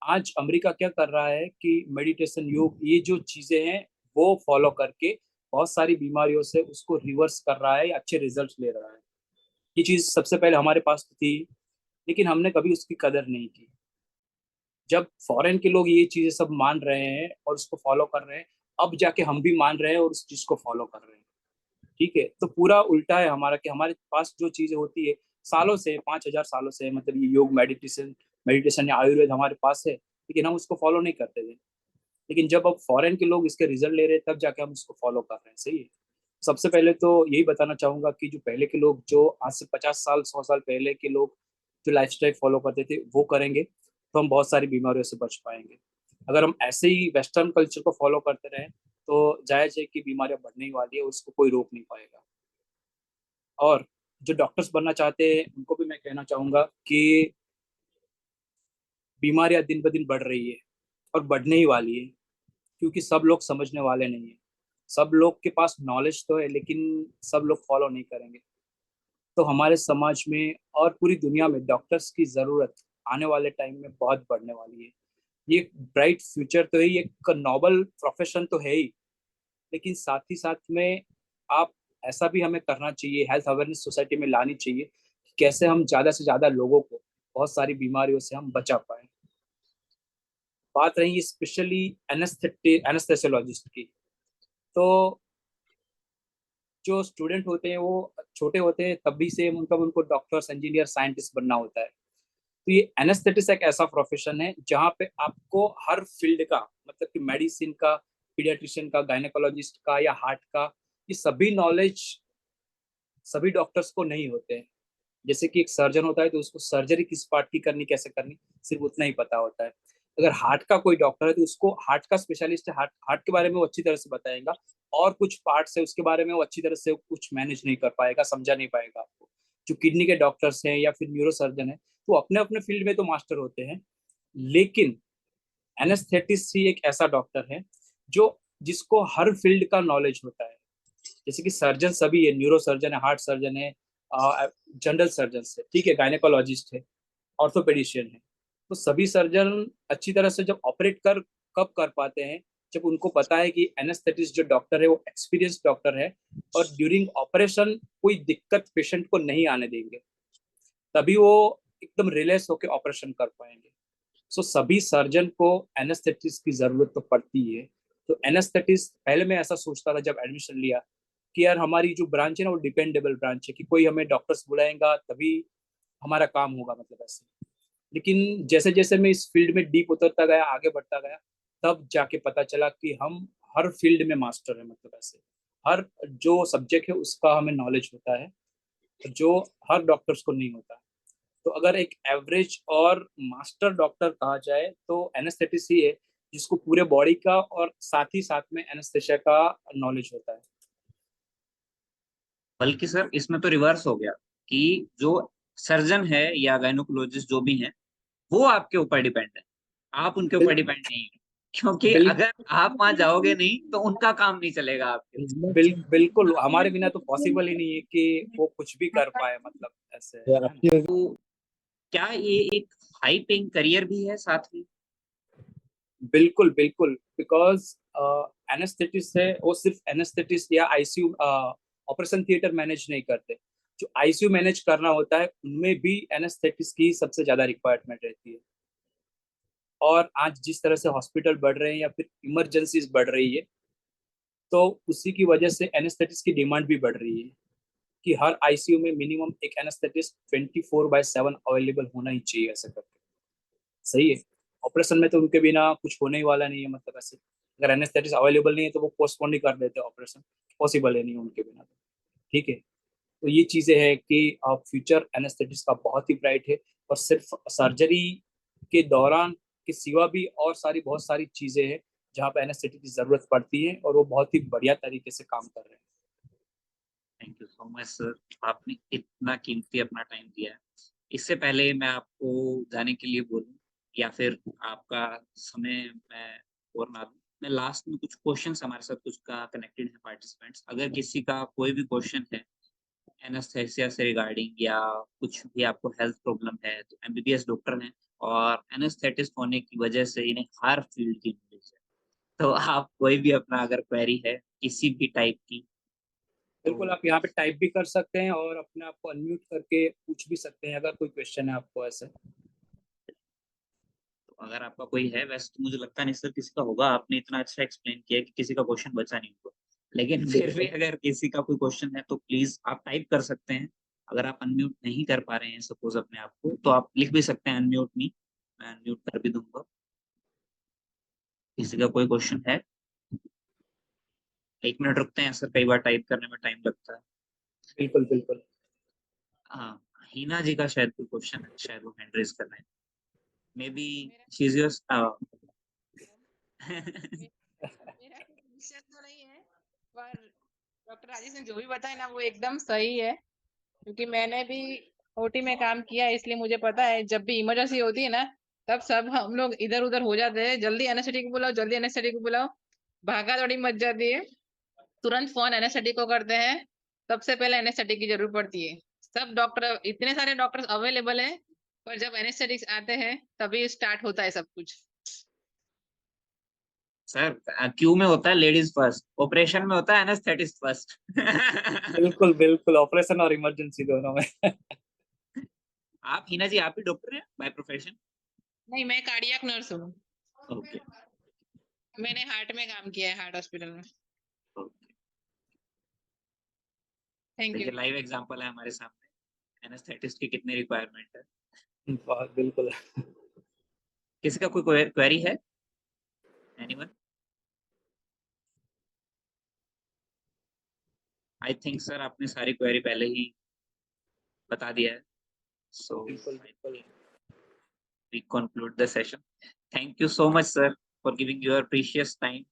आज अमेरिका क्या कर रहा है कि मेडिटेशन, योग, ये जो चीजें हैं, वो फॉलो करके बहुत सारी बीमारियों से उसको रिवर्स कर रहा है, अच्छे रिजल्ट्स ले रहा है। ये चीज सबसे पहले हमारे पास तो थी, लेकिन हमने कभी उसकी कदर नहीं की। जब फॉरेन के लोग ये चीजें सब मान रहे हैं और उसको फॉलो कर रहे हैं, अब जाके हम भी मान रहे हैं और उस चीज को फॉलो कर रहे हैं। ठीक है, तो पूरा उल्टा है हमारा, कि हमारे पास जो चीजें होती है सालों से, 5,000 सालों से, मतलब ये योग, मेडिटेशन मेडिटेशन या आयुर्वेद हमारे पास है, लेकिन हम उसको फॉलो नहीं करते थे। लेकिन जब अब फॉरेन के लोग इसके रिजल्ट ले रहे हैं, तब जाके हम उसको फॉलो कर रहे हैं। सही है। सबसे पहले तो यही बताना चाहूंगा कि जो पहले के लोग, जो आज से 50 साल 100 साल पहले के लोग जो लाइफस्टाइल फॉलो करते थे, वो करेंगे, तो हम बहुत सारी बीमारियों से बच पाएंगे। अगर हम ऐसे ही वेस्टर्न कल्चर को फॉलो करते रहें, तो जायज है कि बीमारियां बढ़ने ही वाली है, उसको कोई रोक नहीं पाएगा। और जो डॉक्टर्स बनना चाहते हैं, उनको भी मैं कहना चाहूंगा कि बीमारियां दिन ब दिन बढ़ रही है और बढ़ने ही वाली है, क्योंकि सब लोग समझने वाले नहीं है। सब लोग के पास नॉलेज तो है, लेकिन सब लोग फॉलो नहीं करेंगे। तो हमारे समाज में और पूरी दुनिया में डॉक्टर्स की जरूरत आने वाले टाइम में बहुत बढ़ने वाली है। ये एक ब्राइट फ्यूचर तो है, ये एक नोबल प्रोफेशन तो है ही, लेकिन साथ ही साथ में आप, ऐसा भी हमें करना चाहिए, हेल्थ अवेयरनेस सोसाइटी में लानी चाहिए कैसे हम ज्यादा से ज्यादा लोगों को बहुत सारी बीमारियों से हम बचा पाए। बात रही स्पेशली एनेस्थेसियोलॉजिस्ट की, तो जो स्टूडेंट होते हैं वो छोटे होते हैं तभी से मतलब उनको डॉक्टर्स, इंजीनियर, साइंटिस्ट बनना होता है। तो ये एनेस्थेटिस्ट एक ऐसा प्रोफेशन है जहाँ पे आपको हर फील्ड का, मतलब कि मेडिसिन का, पीडियाट्रिशियन का, गायनेकोलॉजिस्ट का या हार्ट का, ये सभी नॉलेज सभी डॉक्टर्स को नहीं होते हैं। जैसे कि एक सर्जन होता है तो उसको सर्जरी किस पार्ट की करनी, कैसे करनी, सिर्फ उतना ही पता होता है। अगर हार्ट का कोई डॉक्टर है तो उसको हार्ट का स्पेशलिस्ट है, हार्ट हार्ट के बारे में वो अच्छी तरह से बताएगा, और कुछ पार्ट्स है उसके बारे में वो अच्छी तरह से कुछ मैनेज नहीं कर पाएगा, समझा नहीं पाएगा आपको। जो किडनी के डॉक्टर्स हैं या फिर न्यूरो सर्जन है, तो अपने अपने फील्ड में तो मास्टर होते हैं, लेकिन एनेस्थेटिस्ट ही एक ऐसा डॉक्टर है जो जिसको हर फील्ड का नॉलेज होता है। जैसे कि सर्जन सभी है, न्यूरो सर्जन है, हार्ट सर्जन है, जनरल सर्जन है, ठीक है, गायनेकोलॉजिस्ट है, ऑर्थोपेडिशियन है। तो सभी सर्जन अच्छी तरह से जब ऑपरेट कर कब कर पाते हैं, जब उनको पता है कि एनेस्थेटिस्ट जो डॉक्टर है वो एक्सपीरियंस डॉक्टर है और ड्यूरिंग ऑपरेशन कोई दिक्कत पेशेंट को नहीं आने देंगे, तभी वो एकदम रिलैक्स होकर ऑपरेशन कर पाएंगे। सो सभी सर्जन को एनेस्थेटिस्ट की जरूरत तो पड़ती है। तो एनेस्थेटिस्ट, पहले मैं ऐसा सोचता था जब एडमिशन लिया कि यार हमारी जो ब्रांच है ना वो डिपेंडेबल ब्रांच है, कि कोई हमें डॉक्टर्स बुलाएगा तभी हमारा काम होगा, मतलब ऐसे। लेकिन जैसे जैसे मैं इस फील्ड में डीप उतरता गया, आगे बढ़ता गया, तब जाके पता चला कि हम हर फील्ड में मास्टर है, मतलब ऐसे हर जो सब्जेक्ट है उसका हमें नॉलेज होता है, जो हर डॉक्टर्स को नहीं होता। तो अगर एक एवरेज और मास्टर डॉक्टर कहा जाए तो एनेस्थेटिस्ट ही है जिसको पूरे बॉडी का और साथ ही साथ में एनेस्थेशिया का नॉलेज होता है। बल्कि सर इसमें तो रिवर्स हो गया कि जो सर्जन है या गायनोकोलॉजिस्ट जो भी है वो आपके ऊपर डिपेंड है, आप उनके ऊपर बिल, डिपेंड नहीं है। क्योंकि बिल, अगर आप वहां जाओगे नहीं तो उनका काम नहीं चलेगा आपके बिल्कुल हमारे बिना तो पॉसिबल ही नहीं है कि वो कुछ भी कर पाए, मतलब ऐसे है ना। तो क्या ये एक हाई पेइंग करियर भी है साथ में? बिल्कुल बिल्कुल, बिकॉज एनेस्थेटिस्ट है वो सिर्फ एनेस्थेटिस्ट या आईसीयू ऑपरेशन थिएटर मैनेज नहीं करते। जो आईसीयू मैनेज करना होता है उनमें भी एनेस्थेटिस्ट की सबसे ज्यादा रिक्वायरमेंट रहती है। और आज जिस तरह से हॉस्पिटल बढ़ रहे हैं या फिर इमरजेंसीज बढ़ रही है, तो उसी की वजह से एनेस्थेटिस्ट की डिमांड भी बढ़ रही है कि हर आईसीयू में मिनिमम एक एनेस्थेटिस्ट 24/7 अवेलेबल होना ही चाहिए, ऐसा करके। सही है। ऑपरेशन में तो उनके बिना कुछ होने ही वाला नहीं है, मतलब ऐसे अगर एनेस्थेटिस्ट अवेलेबल नहीं है तो वो पोस्टपोन ही कर देते हैं ऑपरेशन, पॉसिबल है नहीं उनके बिना तो। ठीक है। तो ये चीजें हैं कि फ्यूचर एनेस्थेटिस्ट का बहुत ही ब्राइट है, और सिर्फ सर्जरी के दौरान के सिवा भी और सारी बहुत सारी चीजें हैं जहाँ पे एनेस्थेटिस्ट की जरूरत पड़ती है, और वो बहुत ही बढ़िया तरीके से काम कर रहे हैं। Thank you so much sir, आपने इतना कीमती अपना टाइम दिया है। इससे पहले मैं आपको जाने के लिए बोलूं या फिर आपका समय मैं और ना लूं, मैं लास्ट में कुछ क्वेश्चंस हमारे साथ कुछ का कनेक्टेड है पार्टिसिपेंट्स, अगर किसी का कोई भी क्वेश्चन है एनास्थेसिया से रिगार्डिंग या कुछ भी आपको हेल्थ प्रॉब्लम है, तो एमबीबीएस डॉक्टर हैं और एनास्थेटिस्ट होने की वजह से इन्हें हर फील्ड की नॉलेज है। तो आप कोई भी अपना अगर क्वेरी है किसी भी टाइप की तो बिल्कुल, आप यहाँ पे टाइप भी कर सकते हैं और अपने आप को अनम्यूट करके पूछ भी सकते हैं अगर कोई क्वेश्चन है आपको ऐसे। अगर आपका कोई है, वैसे तो मुझे लगता नहीं सर किसी का होगा, आपने इतना अच्छा एक्सप्लेन किया कि किसी का क्वेश्चन बचा नहीं होगा। लेकिन फिर भी बिल्कुल अगर किसी का कोई क्वेश्चन है तो प्लीज आप टाइप कर सकते हैं। अगर आप अनम्यूट नहीं कर पा रहे हैं सपोज अपने आप को, तो आप लिख भी सकते हैं अनम्यूट मी, मैं अनम्यूट कर भी दूंगा। किसी का कोई क्वेश्चन है? 1 मिनट रुकते हैं सर, कई बार टाइप करने में टाइम लगता है। बिल्कुल बिल्कुल। हाँ, हिना जी का शायद कोई क्वेश्चन है, शायद वो हैंड रेज कर रहे हैं, मे बी मेरा शी इज योर मे- मेरा कोई विषय तो नहीं है, पर डॉक्टर राजेश ने जो भी बताया ना वो एकदम सही है, क्योंकि मैंने भी ओटी में काम किया है, इसलिए मुझे पता है जब भी इमरजेंसी होती है ना तब सब हम लोग इधर उधर हो जाते हैं, जल्दी एनेस्थेटिक को बुलाओ, जल्दी एनेस्थेटिक को बुलाओ, भागा दौड़ी मच जाती है, तुरंत फोन एनेस्थेटिक को करते हैं, सबसे पहले एनेस्थेटिक की जरूरत पड़ती है। सब डॉक्टर, इतने सारे डॉक्टर्स अवेलेबल हैं, पर जब एनेस्थेटिक्स आते हैं तभी स्टार्ट होता है सब कुछ। सर क्यू में होता है लेडीज फर्स्ट, ऑपरेशन में होता है एनेस्थेटिस्ट फर्स्ट। बिल्कुल बिल्कुल, ऑपरेशन और इमरजेंसी दोनों में। आप हिना जी, आप भी डॉक्टर हैं बाय प्रोफेशन? नहीं, मैं कार्डियक नर्स हूँ। ओके, मैंने हार्ट में काम किया है, हार्ट हॉस्पिटल में। ओके। Thank you. देखिए लाइव एग्जांपल है हमारे सामने, एनेस्थेटिस्ट की कितनी रिक्वायरमेंट है। बिल्कुल। किसी का कोई क्वेरी है? एनीवन? आई थिंक सर आपने सारी क्वेरी पहले ही बता दिया है, सो बिल्कुल, आई बिल्कुल। Think we conclude the session. Thank you so much sir for giving your precious time.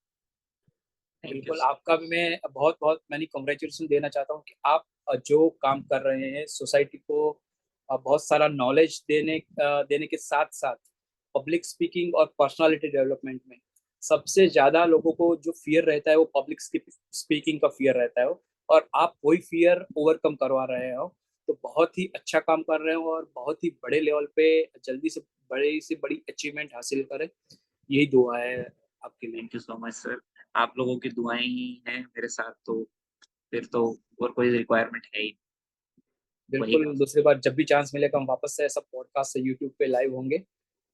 Thank you बिल्कुल, सर। आपका भी मैं बहुत-बहुत मैनी कांग्रेचुलेशन देना चाहता हूँ कि आप जो काम कर रहे हैं सोसाइटी को बहुत सारा नॉलेज देने के साथ-साथ पब्लिक स्पीकिंग और पर्सनालिटी डेवलपमेंट में सबसे ज़्यादा लोगों को जो फ़ियर रहता है वो पब्लिक स्पीकिंग का फ़ियर रहता है और आप वही फ़ियर ओवरकम करवा रहे हो। तो बहुत ही अच्छा काम कर रहे हो और बहुत ही बड़े लेवल पे जल्दी से बड़ी से बड़ी अचीवमेंट हासिल करें। यही दुआ है आपके लिए। Thank you so much sir. आप लोगों की दुआएं ही हैं मेरे साथ, तो फिर तो और कोई रिक्वायरमेंट है ही, वही बिल्कुल, काफी। दूसरी बार जब भी चांस मिलेगा हम वापस से ऐसा पॉडकास्ट से यूट्यूब पे लाइव होंगे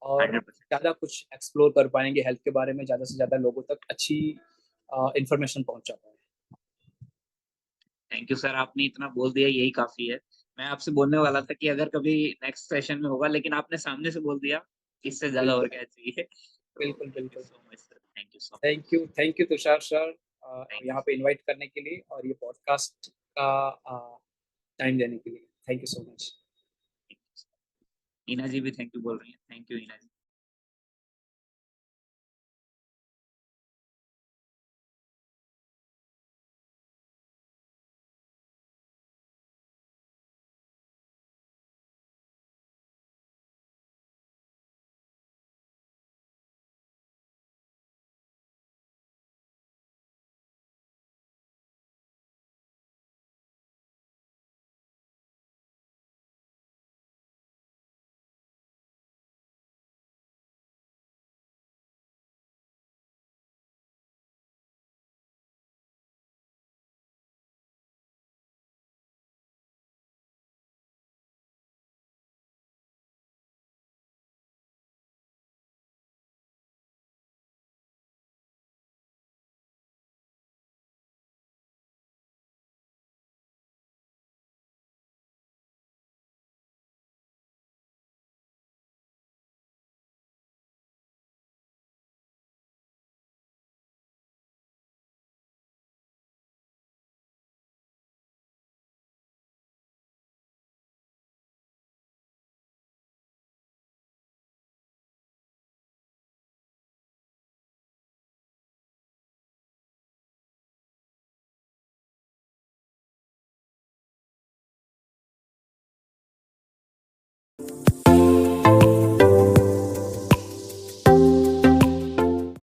और 100%। ज़्यादा कुछ एक्सप्लोर कर पाएँगे हेल्थ के बारे में, ज़्यादा से ज़्यादा लोगों तक अच्छी इन्फॉर्मेशन पहुँचा पाएँ। थैंक यू सर, आपने इतना बोल दिया यही काफी है। मैं आपसे बोलने वाला था कि अगर कभी नेक्स्ट सेशन में होगा, लेकिन आपने सामने से बोल दिया, इससे ज्यादा और बिल्कुल, क्या चाहिए। तो बिल्कुल, थैंक यू बिल्कुल। सो much sir, thank you so much. Thank you Tushar sir thank यहाँ यू। पे इनवाइट करने के लिए और ये पॉडकास्ट का टाइम देने के लिए। Thank you so much. Heena ji भी थैंक यू बोल रही हैं। Thank you Heena ji.